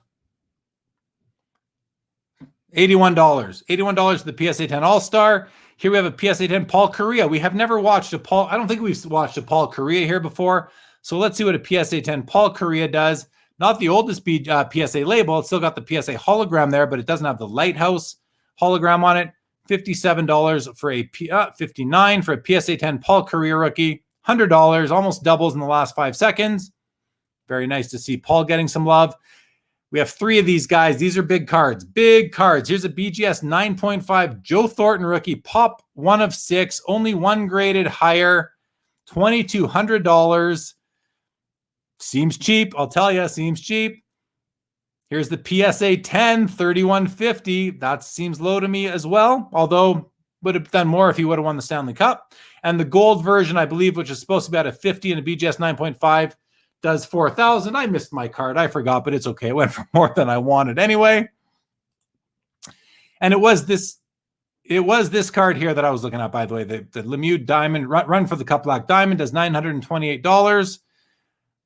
B: $81. $81 for the PSA 10 All-Star. Here we have a PSA 10 Paul Kariya. We have never watched a Paul. I don't think we've watched a Paul Kariya here before. So let's see what a PSA 10 Paul Kariya does. Not the oldest PSA label. It's still got the PSA hologram there, but it doesn't have the Lighthouse hologram on it. $57 for a $59 for a PSA 10 Paul Kariya rookie. $100, almost doubles in the last 5 seconds. Very nice to see Paul getting some love. We have 3 of these guys. These are big cards. Big cards. Here's a BGS 9.5 Joe Thornton rookie. Pop 1 of 6. Only 1 graded higher. $2,200. Seems cheap. I'll tell you, seems cheap. Here's the PSA 10 $31.50. That seems low to me as well. Although would have done more if he would have won the Stanley Cup. And the gold version, I believe, which is supposed to be at a 50 and a BGS 9.5. Does 4,000. I missed my card. I forgot, but it's okay. It went for more than I wanted anyway. And it was this card here that I was looking at, by the way. The Lemieux Diamond, Run for the Cup Black Diamond does $928.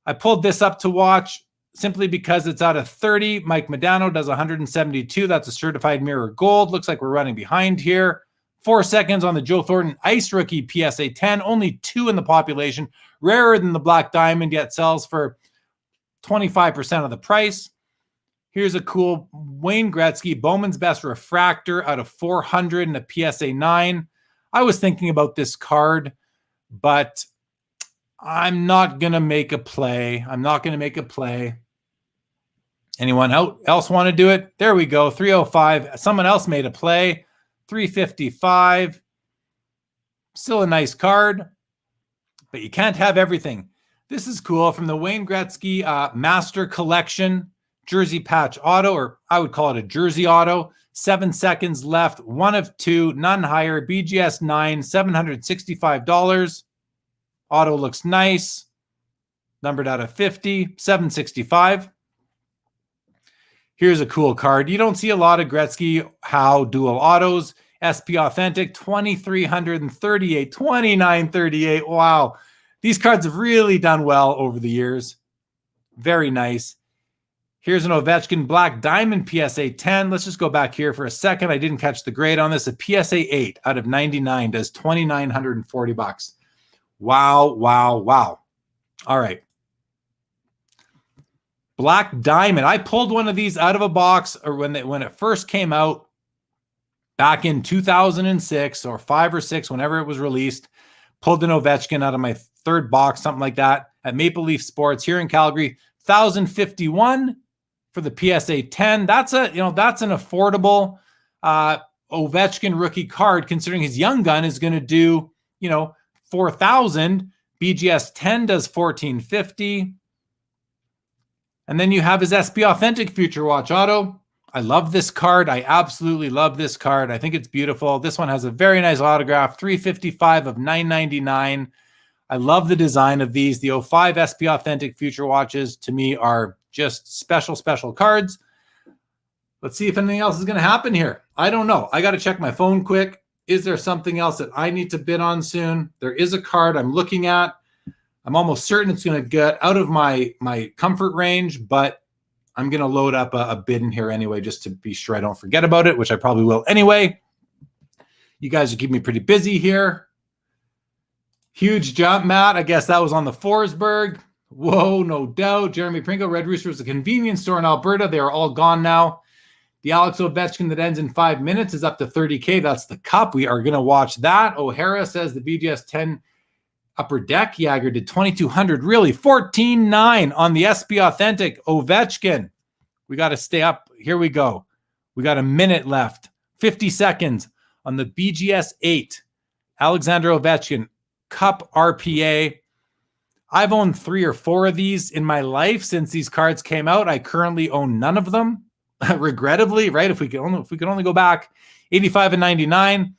B: I pulled this up to watch simply because it's out of 30. Mike Modano does 172. That's a certified mirror gold. Looks like we're running behind here. 4 seconds on the Joe Thornton Ice Rookie PSA 10. Only 2 in the population. Rarer than the Black Diamond, yet sells for 25% of the price. Here's a cool Wayne Gretzky Bowman's Best Refractor out of 400 in a PSA 9. I was thinking about this card, but I'm not going to make a play. Anyone else want to do it? There we go. 305. Someone else made a play. 355. Still a nice card, but you can't have everything. This is cool from the Wayne Gretzky Master Collection Jersey Patch Auto, or I would call it a Jersey Auto. 7 seconds left. 1 of 2, none higher. BGS 9, $765. Auto looks nice. Numbered out of 50, $765. Here's a cool card. You don't see a lot of Gretzky Howe dual autos. SP Authentic, 2,338, 2,938. Wow. These cards have really done well over the years. Very nice. Here's an Ovechkin Black Diamond PSA 10. Let's just go back here for a second. I didn't catch the grade on this. A PSA 8 out of 99 does $2,940. Wow, wow, wow. All right. Black Diamond. I pulled one of these out of a box or when it first came out back in 2006 or 5 or 6, whenever it was released. Pulled an Ovechkin out of my third box, something like that, at Maple Leaf Sports here in Calgary. 1,051 for the PSA 10. That's an affordable Ovechkin rookie card, considering his young gun is going to do, 4,000. BGS 10 does 1,450. And then you have his SP Authentic Future Watch Auto. I love this card. I absolutely love this card. I think it's beautiful. This one has a very nice autograph, 355 of 999. I love the design of these. The 05 SP Authentic Future Watches, to me, are just special, special cards. Let's see if anything else is going to happen here. I don't know. I got to check my phone quick. Is there something else that I need to bid on soon? There is a card I'm looking at. I'm almost certain it's going to get out of my comfort range, but I'm going to load up a bid in here anyway, just to be sure I don't forget about it, which I probably will anyway. You guys are keeping me pretty busy here. Huge jump, Matt. I guess that was on the Forsberg. Whoa, no doubt. Jeremy Pringle, Red Rooster is a convenience store in Alberta. They are all gone now. The Alex Ovechkin that ends in 5 minutes is up to 30K. That's the cup. We are going to watch that. O'Hara says the BGS 10 Upper Deck Jagger did 2,200. Really, 14.9 on the SP Authentic Ovechkin. We got to stay up. Here we go. We got a minute left. 50 seconds on the BGS 8 Alexander Ovechkin Cup RPA. I've owned 3 or 4 of these in my life since these cards came out. I currently own none of them. Regrettably, right? If we could only go back 85 and 99.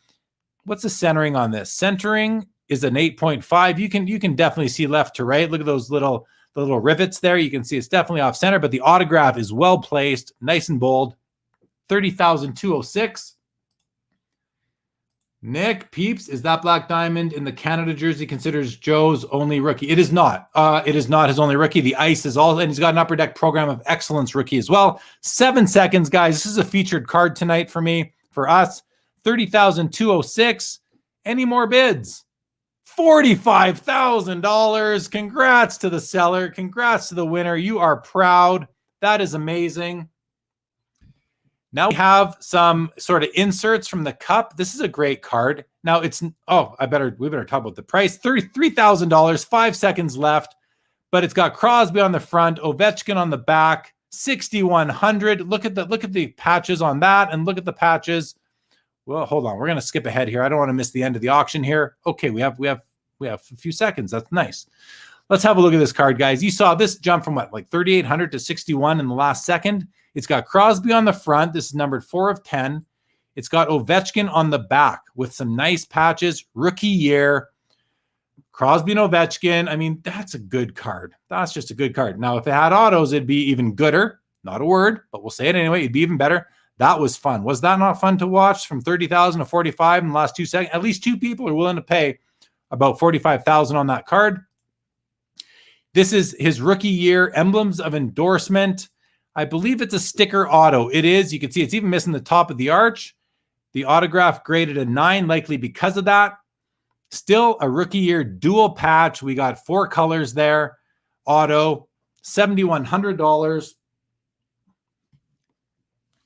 B: What's the centering on this? Centering is an 8.5. You can definitely see left to right. Look at those little the little rivets there. You can see it's definitely off center, but the autograph is well placed, nice and bold. 30,206. Nick Peeps, is that black diamond in the Canada jersey considers Joe's only rookie? It is not. It is not his only rookie. The ice is all, and he's got an Upper Deck Program of Excellence rookie as well. 7 seconds, guys. This is a featured card tonight for me, for us. 30,206. Any more bids? $45,000. Congrats to the seller. Congrats to the winner. You are proud. That is amazing. Now we have some sort of inserts from the cup. This is a great card. Now it's, we better talk about the price. $33,000, 5 seconds left, but it's got Crosby on the front, Ovechkin on the back, 6,100. Look at the patches on that, and look at the patches. Well, hold on. We're going to skip ahead here. I don't want to miss the end of the auction here. Okay, we have a few seconds. That's nice. Let's have a look at this card, guys. You saw this jump from what, like 3,800 to 61 in the last second. It's got Crosby on the front. This is numbered 4 of 10. It's got Ovechkin on the back with some nice patches. Rookie year. Crosby and Ovechkin. I mean, that's a good card. That's just a good card. Now, if it had autos, it'd be even gooder. Not a word, but we'll say it anyway. It'd be even better. That was fun. Was that not fun to watch? From 30,000 to 45 in the last 2 seconds. At least 2 people are willing to pay about 45,000 on that card. This is his rookie year. Emblems of endorsement. I believe it's a sticker auto. It is. You can see it's even missing the top of the arch. The autograph graded a 9, likely because of that. Still a rookie year dual patch. We got 4 colors there. Auto, $7,100.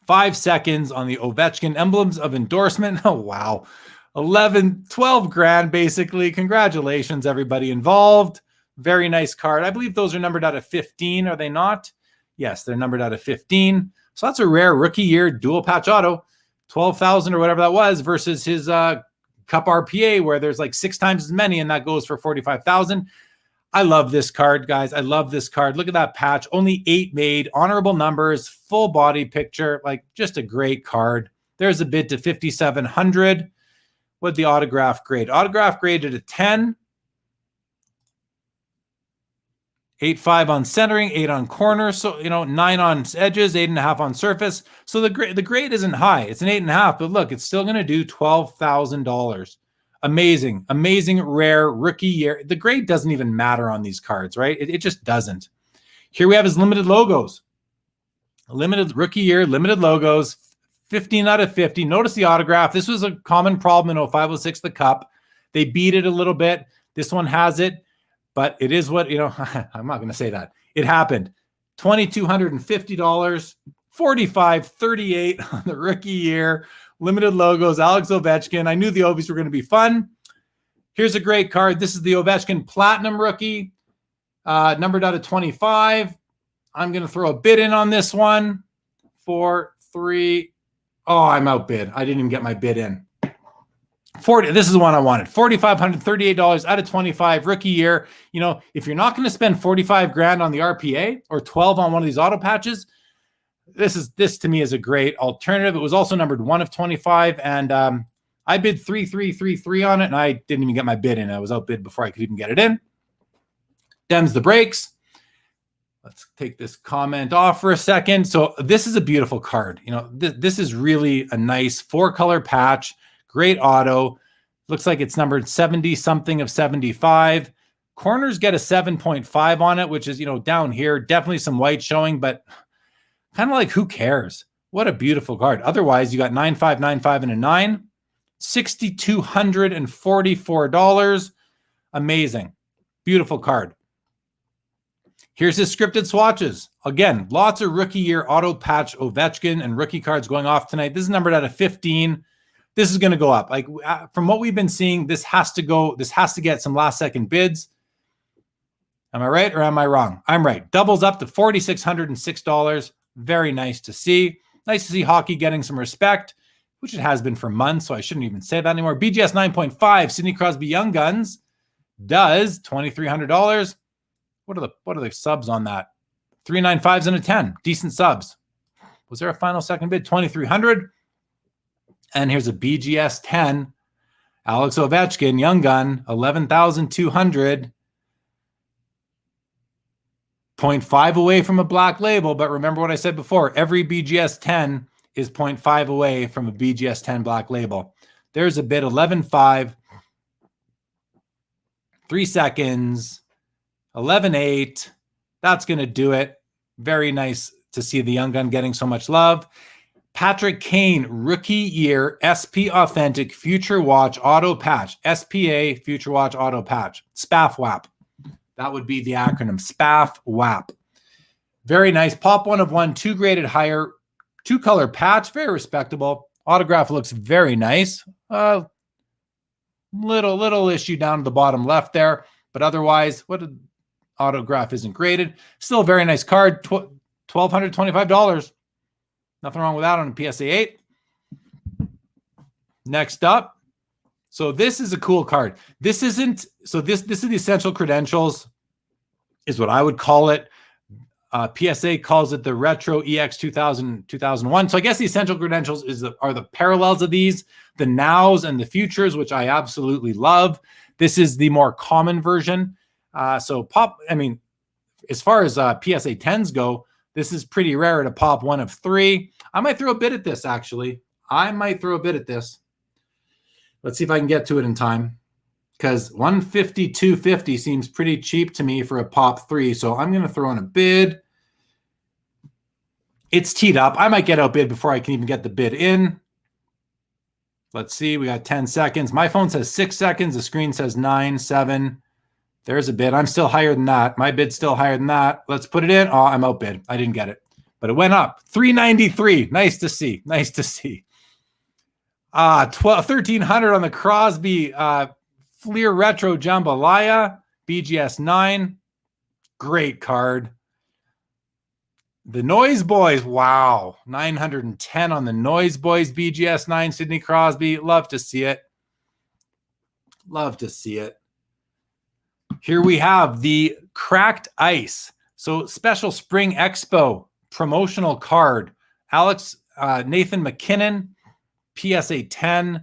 B: 5 seconds on the Ovechkin. Emblems of endorsement. Oh, wow. 12 grand, basically. Congratulations, everybody involved. Very nice card. I believe those are numbered out of 15, are they not? Yes, they're numbered out of 15. So that's a rare rookie year dual patch auto. 12,000 or whatever that was versus his Cup RPA where there's like 6 times as many, and that goes for 45,000. I love this card, guys. I love this card. Look at that patch. Only 8 made. Honorable numbers. Full body picture. Like, just a great card. There's a bid to 5,700. What'd the autograph grade? Autograph graded a 10. 8.5 on centering, 8 on corners, so 9 on edges, 8.5 on surface. So the grade isn't high. It's an 8.5, but look, it's still going to do $12,000. Amazing, rare rookie year. The grade doesn't even matter on these cards, right? It just doesn't. Here we have his limited logos. Limited rookie year, limited logos, 15 out of 50. Notice the autograph. This was a common problem in 05-06, the Cup. They beat it a little bit. This one has it. But it is what, I'm not going to say that. It happened. $2,250, 45.38 on the rookie year. Limited logos, Alex Ovechkin. I knew the Ovies were going to be fun. Here's a great card. This is the Ovechkin Platinum rookie, numbered out of 25. I'm going to throw a bid in on this one. 4, 3. Oh, I'm outbid. I didn't even get my bid in. 40. This is the one I wanted. $4,538 out of 25 rookie year. If you're not going to spend 45 grand on the RPA or 12 on one of these auto patches, this to me is a great alternative. It was also numbered 1 of 25, and I bid 3,333 on it, and I didn't even get my bid in. I was outbid before I could even get it in. Dems the brakes. Let's take this comment off for a second. So this is a beautiful card. This is really a nice 4-color patch. Great auto. Looks like it's numbered 70 something of 75. Corners get a 7.5 on it, which is, down here. Definitely some white showing, but kind of like, who cares? What a beautiful card. Otherwise, you got 9.5, 9.5, and a 9. $6,244. Amazing. Beautiful card. Here's his scripted swatches. Again, lots of rookie year auto patch Ovechkin and rookie cards going off tonight. This is numbered out of 15. This is going to go up. Like, from what we've been seeing, this has to go. This has to get some last second bids. Am I right or am I wrong? I'm right. Doubles up to $4,606. Very nice to see. Nice to see hockey getting some respect, which it has been for months, so I shouldn't even say that anymore. BGS 9.5, Sidney Crosby Young Guns does $2,300. What are the subs on that? 395s and a 10. Decent subs. Was there a final second bid? $2,300. And here's a BGS 10. Alex Ovechkin, Young Gun, $11,200. 0.5 away from a black label, but remember what I said before, every BGS 10 is 0.5 away from a BGS 10 black label. There's a bid, 11.5, 3 seconds, 11.8. That's going to do it. Very nice to see the young gun getting so much love. Patrick Kane, rookie year, SP Authentic Future Watch Auto Patch. SPA Future Watch Auto Patch. SPAF WAP. That would be the acronym. SPAF WAP. Very nice. Pop 1 of 1, 2 graded higher, 2-color patch. Very respectable. Autograph looks very nice. Little issue down to the bottom left there. But otherwise, autograph isn't graded. Still a very nice card. $1,225. Nothing wrong with that on a PSA 8. Next up. So this is a cool card. This is the essential credentials, is what I would call it. PSA calls it the Retro EX 2001. So I guess the essential credentials are the parallels of these, the nows and the futures, which I absolutely love. This is the more common version. As far as PSA 10s go, this is pretty rare at a pop 1 of 3. I might throw a bid at this, actually. Let's see if I can get to it in time, because 152.50 seems pretty cheap to me for a pop 3. So I'm going to throw in a bid. It's teed up. I might get outbid before I can even get the bid in. Let's see. We got 10 seconds. My phone says 6 seconds. The screen says 9, 7. There's a bid. I'm still higher than that. My bid's still higher than that. Let's put it in. Oh, I'm outbid. I didn't get it, but it went up. 393. Nice to see. Nice to see. 1,300 on the Crosby Fleer Retro Jambalaya BGS 9. Great card. The Noise Boys. Wow. 910 on the Noise Boys BGS 9 Sidney Crosby. Love to see it. Love to see it. Here we have the Cracked Ice. So special Spring Expo promotional card. Nathan McKinnon, PSA 10,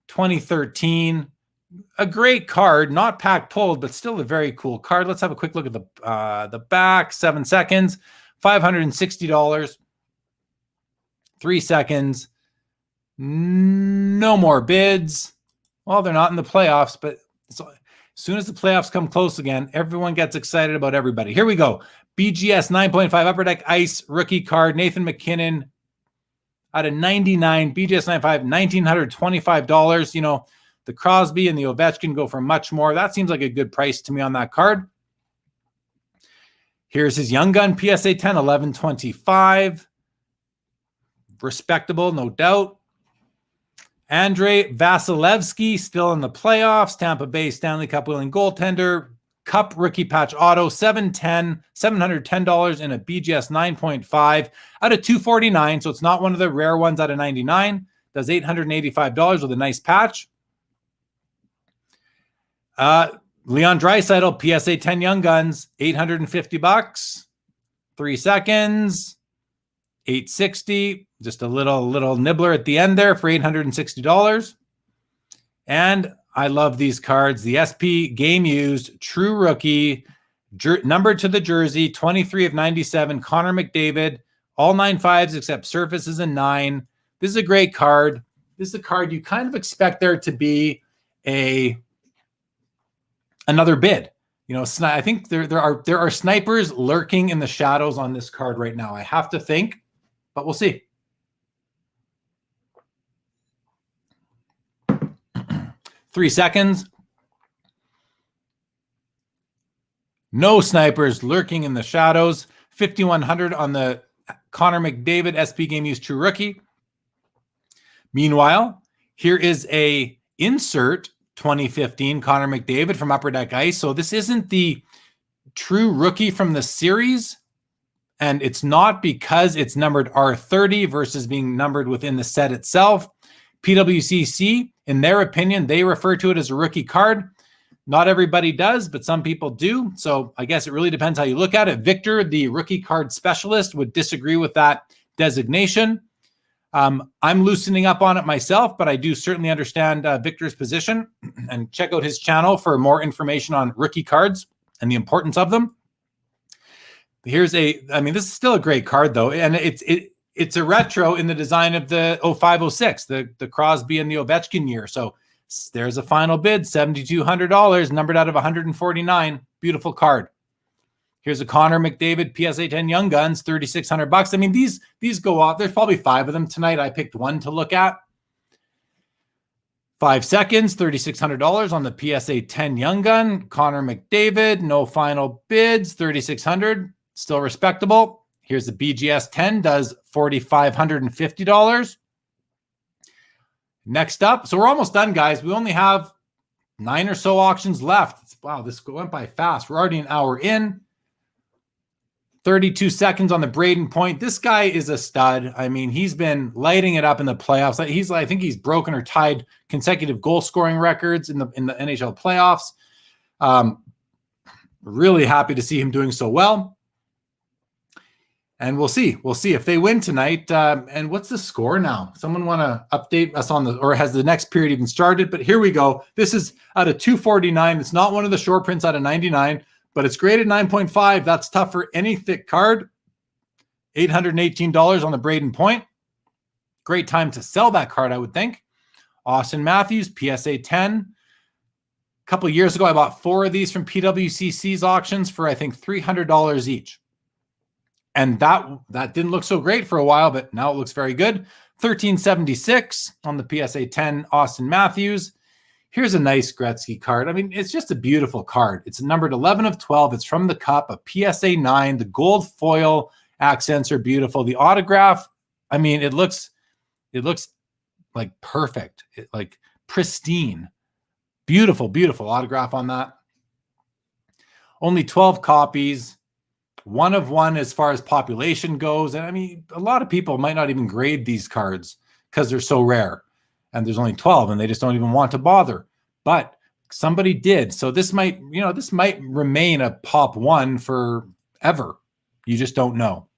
B: 2013. A great card, not pack pulled, but still a very cool card. Let's have a quick look at the back. 7 seconds, $560. 3 seconds. No more bids. Well, they're not in the playoffs, but as soon as the playoffs come close again, everyone gets excited about everybody. Here we go. BGS 9.5 Upper Deck Ice rookie card. Nathan McKinnon out of 99. BGS 9.5, $1,925. You know, the Crosby and the Ovechkin go for much more. That seems like a good price to me on that card. Here's his Young Gun PSA 10, $1,125. Respectable, no doubt. Andrei Vasilevsky, still in the playoffs. Tampa Bay Stanley Cup winning goaltender. Cup rookie patch auto, $710 in a BGS 9.5 out of 249. So it's not one of the rare ones out of 99. Does $885 with a nice patch. Leon Draisaitl, PSA 10 Young Guns, $850. 3 seconds. 860. Just a little nibbler at the end there for $860. And I love these cards. The SP Game Used True Rookie, numbered to the jersey, 23 of 97. Connor McDavid, all 9.5s except surface is a 9. This is a great card. This is a card you kind of expect there to be another bid. You know, I think there are snipers lurking in the shadows on this card right now. I have to think, but we'll see. Three seconds. No snipers lurking in the shadows. 5,100 on the Connor McDavid SP Game Used True Rookie. Meanwhile, here is a insert 2015 Connor McDavid from Upper Deck Ice. So this isn't the true rookie from the series, and it's not because it's numbered R30 versus being numbered within the set itself. PWCC, in their opinion, they refer to it as a rookie card. Not everybody does, but some people do. So I guess it really depends how you look at it. Victor, the rookie card specialist, would disagree with that designation. I'm loosening up on it myself, but I do certainly understand Victor's position, and check out his channel for more information on rookie cards and the importance of them. Here's I mean, this is still a great card though. And it's a retro in the design of the 0506, the Crosby and the Ovechkin year. So there's a final bid, $7,200, numbered out of 149. Beautiful card. Here's a Connor McDavid PSA 10 Young Guns, $3,600. I mean, these go off. There's probably 5 of them tonight. I picked one to look at. 5 seconds, $3,600 on the PSA 10 Young Gun. Connor McDavid, no final bids, $3,600. Still respectable. Here's the BGS 10, does $4,550. Next up, so we're almost done, guys. We only have 9 or so auctions left. Wow, this went by fast. We're already an hour in. 32 seconds on the Braden Point. This guy is a stud. I mean, he's been lighting it up in the playoffs. I think he's broken or tied consecutive goal scoring records in the NHL playoffs. Really happy to see him doing so well. And we'll see if they win tonight. And what's the score now? Someone want to update us on or has the next period even started? But here we go. This is out of 249. It's not one of the short prints out of 99. But it's graded 9.5. That's tough for any thick card. $818 on the Braden Point. Great time to sell that card, I would think. Austin Matthews, PSA 10. A couple of years ago, I bought 4 of these from PWCC's auctions for, I think, $300 each. And that didn't look so great for a while, but now it looks very good. $1,376 on the PSA 10 Austin Matthews. Here's a nice Gretzky card. I mean, it's just a beautiful card. It's numbered 11 of 12. It's from the Cup, a PSA 9. The gold foil accents are beautiful. The autograph, I mean, it looks like perfect, like pristine. Beautiful, beautiful autograph on that. Only 12 copies. 1 of 1 as far as population goes. And I mean, a lot of people might not even grade these cards because they're so rare. And there's only 12 and they just don't even want to bother. But somebody did. So this might remain a pop 1 forever. You just don't know.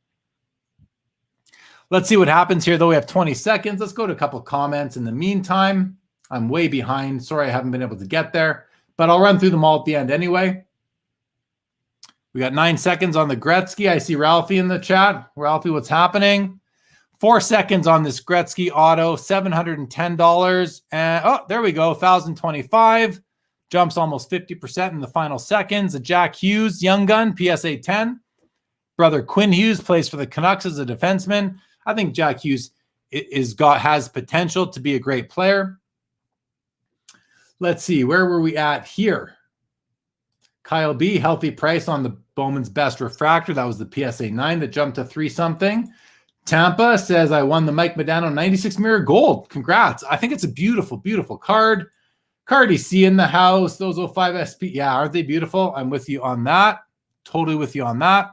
B: Let's see what happens here, though. We have 20 seconds. Let's go to a couple comments in the meantime. I'm way behind. Sorry, I haven't been able to get there, but I'll run through them all at the end anyway. We got 9 seconds on the Gretzky. I see Ralphie in the chat. Ralphie, what's happening? 4 seconds on this Gretzky auto, $710. And oh, there we go, 1,025. Jumps almost 50% in the final seconds. A Jack Hughes Young Gun, PSA 10. Brother Quinn Hughes plays for the Canucks as a defenseman. I think Jack Hughes has potential to be a great player. Let's see, where were we at here? Kyle B, healthy price on the Bowman's Best Refractor. That was the PSA 9 that jumped to 3-something. Tampa says, I won the Mike Modano 96 Mirror Gold. Congrats. I think it's a beautiful, beautiful card. Cardi C in the house. Those 05 SP. Yeah, aren't they beautiful? I'm with you on that. Totally with you on that.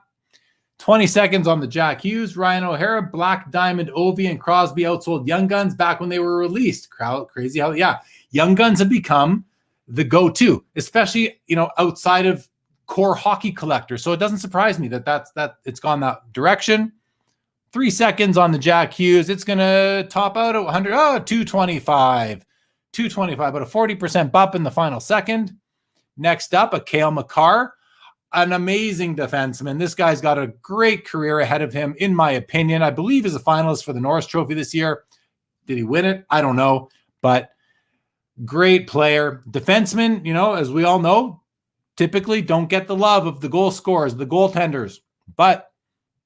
B: 20 seconds on the Jack Hughes. Ryan O'Hara, Black Diamond, Ovi, and Crosby outsold Young Guns back when they were released. Crazy how, yeah. Young Guns have become the go-to, especially, outside of core hockey collectors. So it doesn't surprise me that it's gone that direction. 3 seconds on the Jack Hughes. It's going to top out at 100. Oh, 225. 225, but a 40% bump in the final second. Next up, a Kale Mccarr, an amazing defenseman. This guy's got a great career ahead of him, in my opinion. I believe he's a finalist for the Norris Trophy this year. Did he win it? I don't know, but great player. Defensemen, as we all know, typically don't get the love of the goal scorers, the goaltenders, but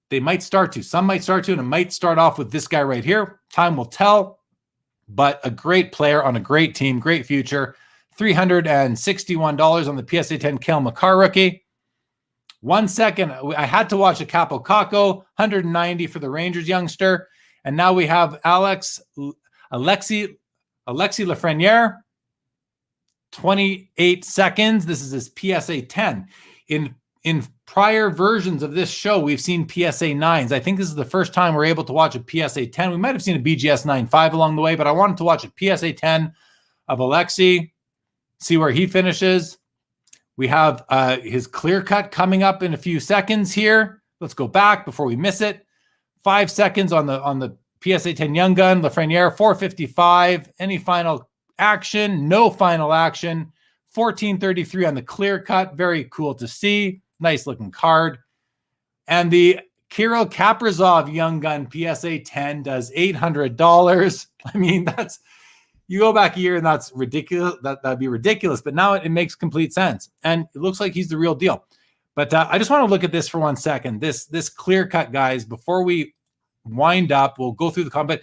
B: they might start to. Some might start to, and it might start off with this guy right here. Time will tell, but a great player on a great team, great future. $361 on the PSA 10 Kale Mccarr rookie. 1 second. I had to watch a Capo Caco, 190 for the Rangers youngster. And now we have Alexi Lafreniere, 28 seconds. This is his PSA 10. In prior versions of this show, we've seen PSA 9s. I think this is the first time we're able to watch a PSA 10. We might have seen a BGS 9.5 along the way, but I wanted to watch a PSA 10 of Alexi, see where he finishes. We have his clear cut coming up in a few seconds here. Let's go back before we miss it. 5 seconds on the PSA 10 Young Gun, Lafreniere, 455. Any final action? No final action. 1433 on the clear cut. Very cool to see. Nice looking card. And the Kirill Kaprizov Young Gun PSA 10 does $800. I mean, that's, you go back a year and that's ridiculous. That'd be ridiculous. But now it makes complete sense. And it looks like he's the real deal. But I just want to look at this for 1 second. This clear cut, guys, before we wind up, we'll go through the comment.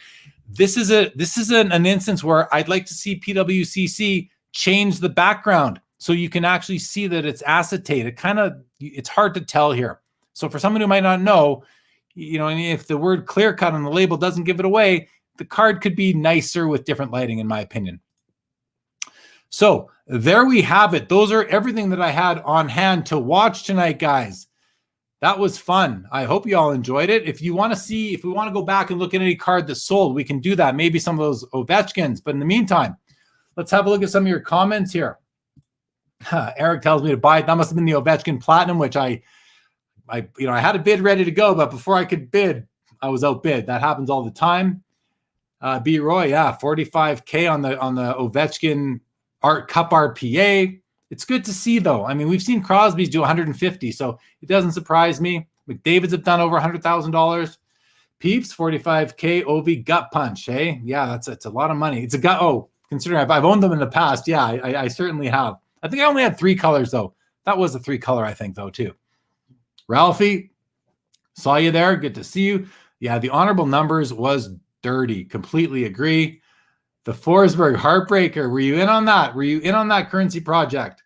B: This is an instance where I'd like to see PWCC change the background so you can actually see that it's acetate. It's hard to tell here. So for someone who might not know, and if the word clear cut on the label doesn't give it away, the card could be nicer with different lighting, in my opinion. So there we have it. Those are everything that I had on hand to watch tonight, guys. That was fun. I hope you all enjoyed it. If we want to go back and look at any card that sold, we can do that. Maybe some of those Ovechkins. But in the meantime, let's have a look at some of your comments here. Eric tells me to buy it. That must have been the Ovechkin Platinum, which I had a bid ready to go, but before I could bid, I was outbid. That happens all the time. B. Roy, yeah, $45K on the Ovechkin Art Cup RPA. It's good to see, though. I mean, we've seen Crosby's do 150, so it doesn't surprise me. McDavid's have done over $100,000. Peeps, $45K Ovi Gut Punch. Hey, yeah, that's a lot of money. It's a gut. Oh, considering I've owned them in the past, yeah, I certainly have. I think I only had 3 colors though. That was a 3 color, I think, though, too. Ralphie, saw you there. Good to see you. Yeah, the honorable numbers was dirty. Completely agree. The Forsberg Heartbreaker. Were you in on that? Were you in on that currency project?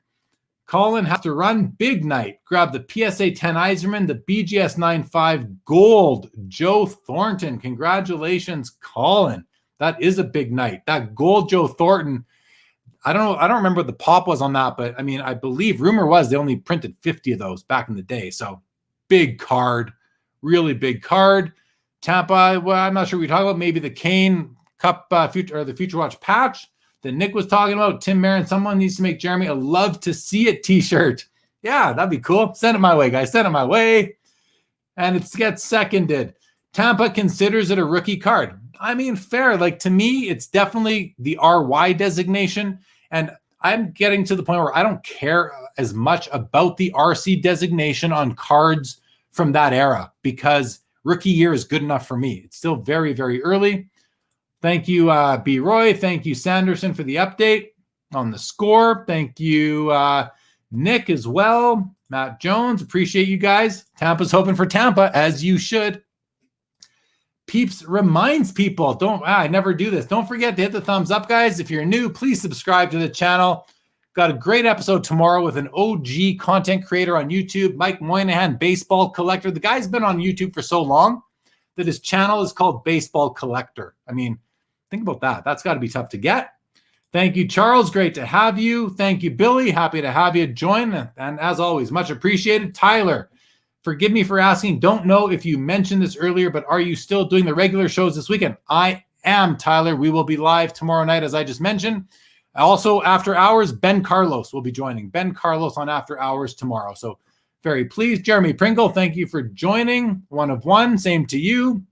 B: Colin has to run big night. Grab the PSA 10 Eiserman, the BGS 9.5 gold Joe Thornton. Congratulations, Colin. That is a big night. That gold Joe Thornton. I don't remember what the pop was on that, but I mean, I believe rumor was they only printed 50 of those back in the day. So big card, really big card. Tampa, well, I'm not sure what you're talking about. Maybe the Kane Cup the Future Watch patch that Nick was talking about. Tim Marin, someone needs to make Jeremy a love to see it t-shirt. Yeah, that'd be cool. Send it my way, guys. Send it my way. And it gets seconded. Tampa considers it a rookie card. I mean, fair. Like, to me, it's definitely the RY designation. And I'm getting to the point where I don't care as much about the RC designation on cards from that era because rookie year is good enough for me. It's still very, very early. Thank you, B. Roy. Thank you, Sanderson, for the update on the score. Thank you, Nick, as well. Matt Jones, appreciate you guys. Tampa's hoping for Tampa, as you should. Peeps reminds people, I never do this. Don't forget to hit the thumbs up, guys. If you're new, please subscribe to the channel. Got a great episode tomorrow with an OG content creator on YouTube, Mike Moynihan, Baseball Collector. The guy's been on YouTube for so long that his channel is called Baseball Collector. I mean, think about that. That's got to be tough to get. Thank you, Charles. Great to have you. Thank you, Billy. Happy to have you join. And as always, much appreciated. Tyler, forgive me for asking. Don't know if you mentioned this earlier, but are you still doing the regular shows this weekend? I am, Tyler. We will be live tomorrow night, as I just mentioned. Also, after hours, Ben Carlos will be joining. Ben Carlos on After Hours tomorrow. So very pleased. Jeremy Pringle, thank you for joining. One of one. Same to you.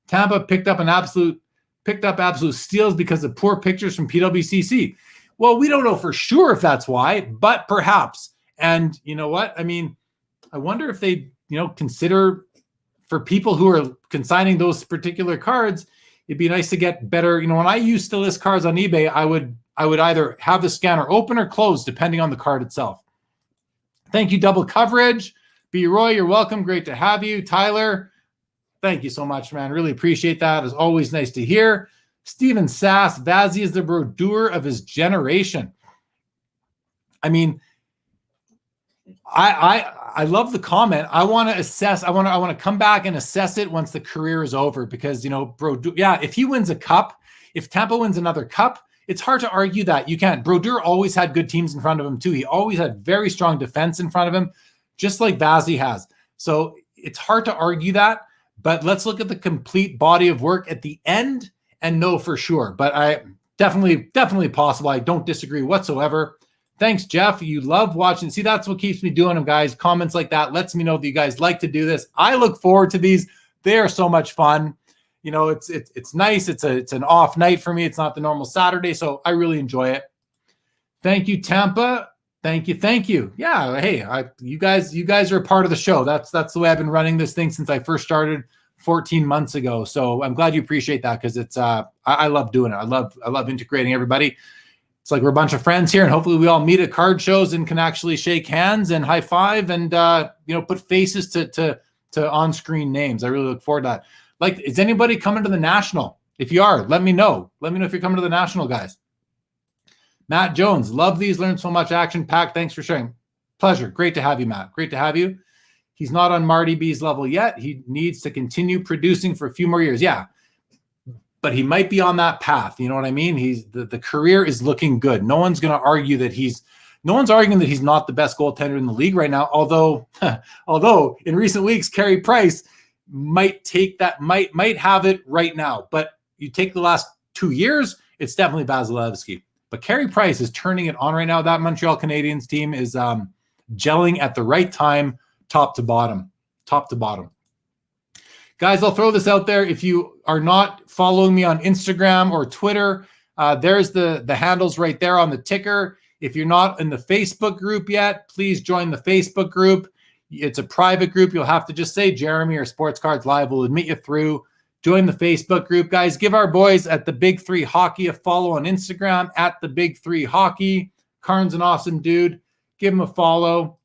B: Tampa picked up absolute steals because of poor pictures from PWCC. Well, we don't know for sure if that's why, but perhaps. And you know what? I mean, I wonder if they, consider for people who are consigning those particular cards, it'd be nice to get better. When I used to list cards on eBay, I would either have the scanner open or closed depending on the card itself. Thank you, Double Coverage. B. Roy, you're welcome. Great to have you. Tyler, thank you so much, man. Really appreciate that. It's always nice to hear. Steven Sass, Vazzy is the brodeur of his generation. I mean, I love the comment. I want to assess. I want to come back and assess it once the career is over because, Brodeur, yeah, if he wins a cup, if Tampa wins another cup, it's hard to argue that. You can't. Brodeur always had good teams in front of him too. He always had very strong defense in front of him, just like Vazzy has. So it's hard to argue that, but let's look at the complete body of work at the end and know for sure. But I definitely possible. I don't disagree whatsoever. Thanks, Jeff. You love watching. See, that's what keeps me doing them, guys. Comments like that lets me know that you guys like to do this. I look forward to these. They are so much fun. It's nice. It's an off night for me. It's not the normal Saturday, so I really enjoy it. Thank you, Tampa. Thank you. Yeah, hey, you guys are a part of the show. That's the way I've been running this thing since I first started 14 months ago. So I'm glad you appreciate that, because it's I love doing it. I love integrating everybody. It's like we're a bunch of friends here, and hopefully we all meet at card shows and can actually shake hands and high five and put faces to on-screen names. I really look forward to that. Like, is anybody coming to the National? If you are, let me know. Let me know if you're coming to the National, guys. Matt Jones, love these. Learned so much action packed. Thanks for sharing. Pleasure. Great to have you, Matt. Great to have you. He's not on Marty B's level yet. He needs to continue producing for a few more years. Yeah, but he might be on that path. You know what I mean? The career is looking good. No one's going to argue that no one's arguing that he's not the best goaltender in the league right now. Although in recent weeks, Carey Price might have it right now. But you take the last 2 years, it's definitely Vasilevsky. But Carey Price is turning it on right now. That Montreal Canadiens team is gelling at the right time, top to bottom. Guys, I'll throw this out there. If you are not following me on Instagram or Twitter, there's the handles right there on the ticker. If you're not in the Facebook group yet, please join the Facebook group. It's a private group. You'll have to just say Jeremy or Sports Cards Live will admit you through. Join the Facebook group, guys. Give our boys at the Big Three Hockey a follow on Instagram at the Big Three Hockey. Karn's an awesome dude. Give him a follow.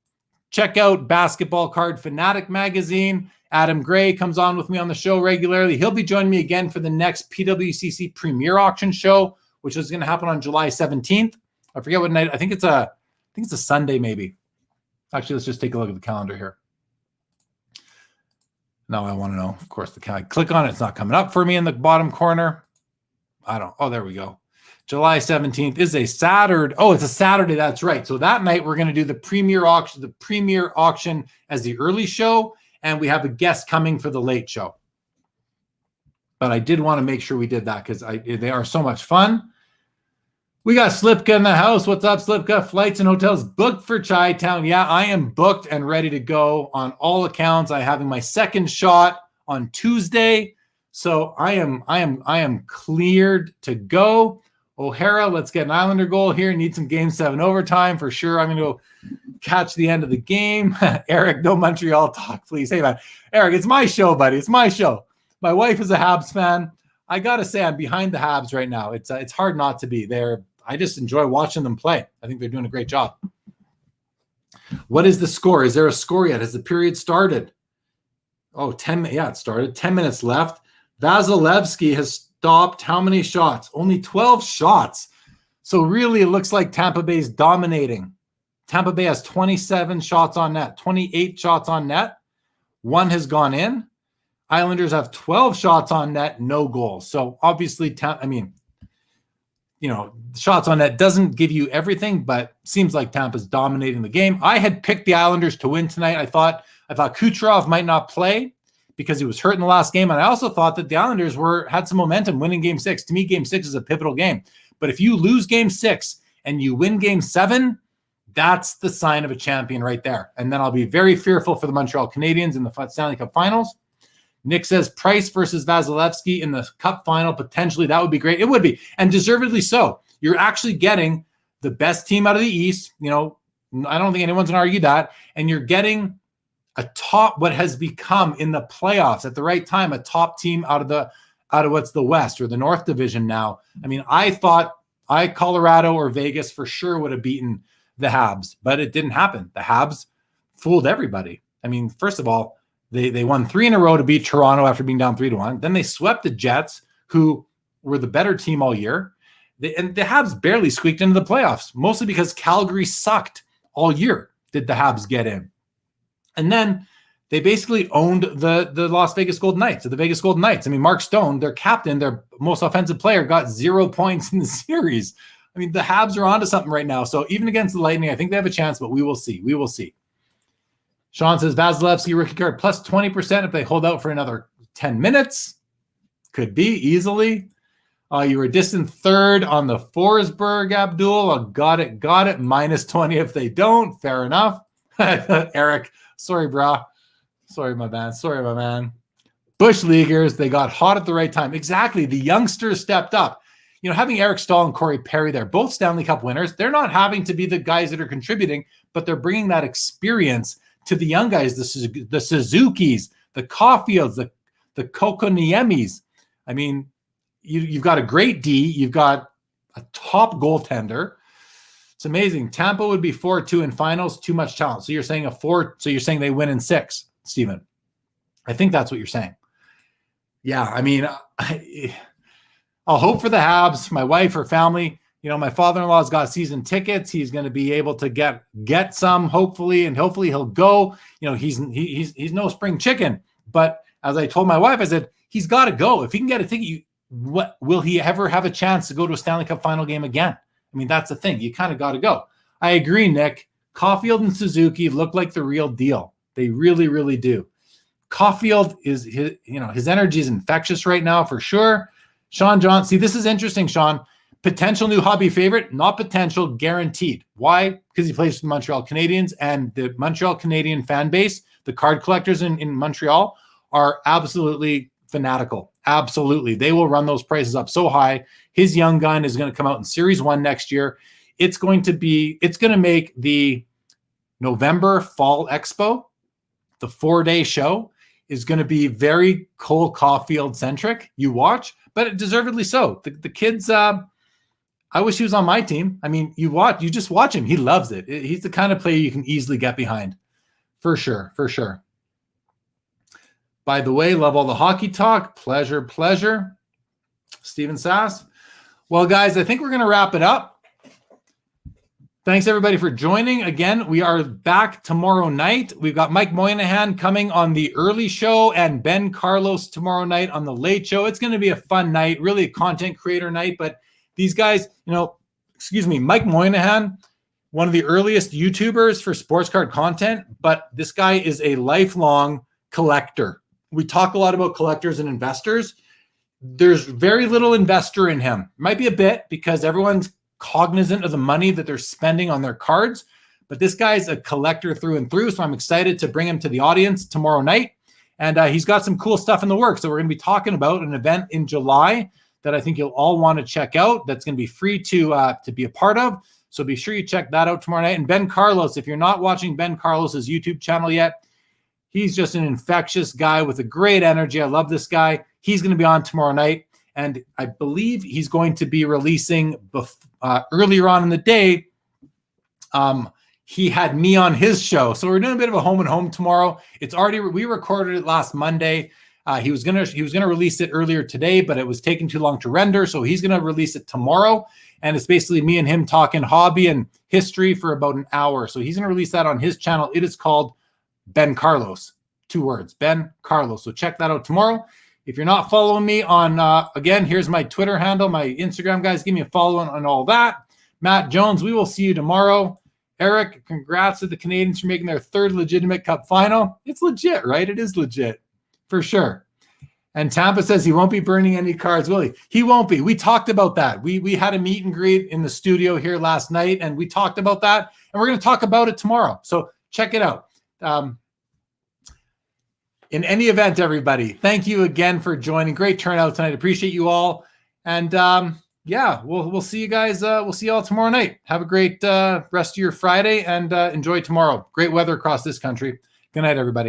B: Check out Basketball Card Fanatic magazine. Adam Gray comes on with me on the show regularly. He'll be joining me again for the next PWCC Premier Auction show, which is going to happen on July 17th. I forget what night. I think it's a Sunday, maybe. Actually, let's just take a look at the calendar here. Now I want to know, of course, I click on it. It's not coming up for me in the bottom corner. Oh, there we go. July 17th is a Saturday. Oh, it's a Saturday. That's right. So that night we're going to do the premier auction as the early show. And we have a guest coming for the late show. But I did want to make sure we did that because they are so much fun. We got Slipka in the house. What's up, Slipka? Flights and hotels booked for Chi-Town. Yeah, I am booked and ready to go on all accounts. I'm having my second shot on Tuesday. So I am cleared to go. O'Hara, let's get an Islander goal here. Need some Game 7 overtime for sure. I'm going to go catch the end of the game. Eric, no Montreal talk, please. Hey, man. Eric, it's my show, buddy. It's my show. My wife is a Habs fan. I got to say, I'm behind the Habs right now. It's hard not to be. I just enjoy watching them play. I think they're doing a great job. What is the score? Is there a score yet? Has the period started? Oh, 10. Yeah, it started. 10 minutes left. Vasilevsky has stopped how many shots? Only 12 shots. So really, it looks like Tampa Bay is dominating. Tampa Bay has 27 shots on net, 28 shots on net. One has gone in. Islanders have 12 shots on net, no goals. So obviously, shots on net doesn't give you everything, but seems like Tampa's dominating the game. I had picked the Islanders to win tonight. I thought Kucherov might not play because he was hurt in the last game. And I also thought that the Islanders had some momentum winning Game 6. To me, Game 6 is a pivotal game. But if you lose Game 6 and you win Game 7, that's the sign of a champion right there. And then I'll be very fearful for the Montreal Canadiens in the Stanley Cup Finals. Nick says Price versus Vasilevsky in the Cup final. Potentially, that would be great. It would be. And deservedly so. You're actually getting the best team out of the East. I don't think anyone's going to argue that. And you're getting what has become in the playoffs at the right time, a top team out of what's the West or the North Division now. I mean, I thought Colorado or Vegas for sure would have beaten the Habs, but it didn't happen. The Habs fooled everybody. I mean, first of all, they won 3 in a row to beat Toronto after being down 3-1. Then they swept the Jets, who were the better team all year. And the Habs barely squeaked into the playoffs, mostly because Calgary sucked all year. Did the Habs get in? And then they basically owned the Las Vegas Golden Knights, the Vegas Golden Knights. I mean, Mark Stone, their captain, their most offensive player, got 0 points in the series. I mean, the Habs are onto something right now. So even against the Lightning, I think they have a chance, but we will see. We will see. Sean says Vasilevsky rookie card plus 20% if they hold out for another 10 minutes. Could be easily. You were distant third on the Forsberg, Abdul. Got it. Minus 20 if they don't. Fair enough. Eric, sorry, brah. Sorry, my man. Bush Leaguers, they got hot at the right time. Exactly. The youngsters stepped up. having Eric Stahl and Corey Perry there, both Stanley Cup winners, they're not having to be the guys that are contributing, but they're bringing that experience to the young guys, the Suzukis, the Caulfields, the Kokoniemis. I mean, you've got a great D. You've got a top goaltender. It's amazing. Tampa would be 4-2 in finals. Too much talent. So you're saying So you're saying they win in 6, Stephen. I think that's what you're saying. Yeah, I mean, I'll hope for the Habs. My wife, her family. My father-in-law's got season tickets. He's going to be able to get some, hopefully, and hopefully he'll go. He's no spring chicken. But as I told my wife, I said he's got to go. If he can get a ticket, what will he ever have a chance to go to a Stanley Cup final game again? I mean, that's the thing. You kind of got to go. I agree, Nick. Caulfield and Suzuki look like the real deal. They really, really do. Caulfield his energy is infectious right now for sure. Sean John, see, this is interesting, Sean. Potential new hobby favorite, not potential, guaranteed. Why? Because he plays for the Montreal Canadiens, and the Montreal Canadian fan base, the card collectors in Montreal, are absolutely fanatical. Absolutely. They will run those prices up so high. His young gun is going to come out in Series 1 next year. It's going to make the November Fall Expo, the 4-day show, is going to be very Cole Caulfield centric. You watch, but deservedly so. The kids, I wish he was on my team. I mean, you just watch him. He loves it. He's the kind of player you can easily get behind. For sure. For sure. By the way, love all the hockey talk. Pleasure. Steven Sass. Well, guys, I think we're going to wrap it up. Thanks, everybody, for joining. Again, we are back tomorrow night. We've got Mike Moynihan coming on the early show and Ben Carlos tomorrow night on the late show. It's going to be a fun night, really a content creator night. But these guys, Mike Moynihan, one of the earliest YouTubers for sports card content, but this guy is a lifelong collector. We talk a lot about collectors and investors. There's very little investor in him. Might be a bit because everyone's cognizant of the money that they're spending on their cards, but this guy's a collector through and through. So I'm excited to bring him to the audience tomorrow night. And he's got some cool stuff in the works. So we're going to be talking about an event in July that I think you'll all want to check out. That's going to be free to be a part of. So be sure you check that out tomorrow night. And Ben Carlos, if you're not watching Ben Carlos's YouTube channel yet, he's just an infectious guy with a great energy. I love this guy. He's going to be on tomorrow night. And I believe he's going to be releasing earlier on in the day. He had me on his show. So we're doing a bit of a home and home tomorrow. We recorded it last Monday. He was gonna release it earlier today, but it was taking too long to render. So he's gonna release it tomorrow. And it's basically me and him talking hobby and history for about an hour. So he's gonna release that on his channel. It is called Ben Carlos. 2 words, Ben Carlos. So check that out tomorrow. If you're not following me on, again, here's my Twitter handle, my Instagram, guys. Give me a follow on all that. Matt Jones, we will see you tomorrow. Eric, congrats to the Canadians for making their 3rd legitimate cup final. It's legit, right? It is legit, for sure. And Tampa says he won't be burning any cards, will he? He won't be. We talked about that. We had a meet and greet in the studio here last night, and we talked about that. And we're going to talk about it tomorrow. So check it out. In any event, everybody, thank you again for joining. Great turnout tonight. Appreciate you all. And we'll see you guys. We'll see you all tomorrow night. Have a great rest of your Friday and enjoy tomorrow. Great weather across this country. Good night, everybody.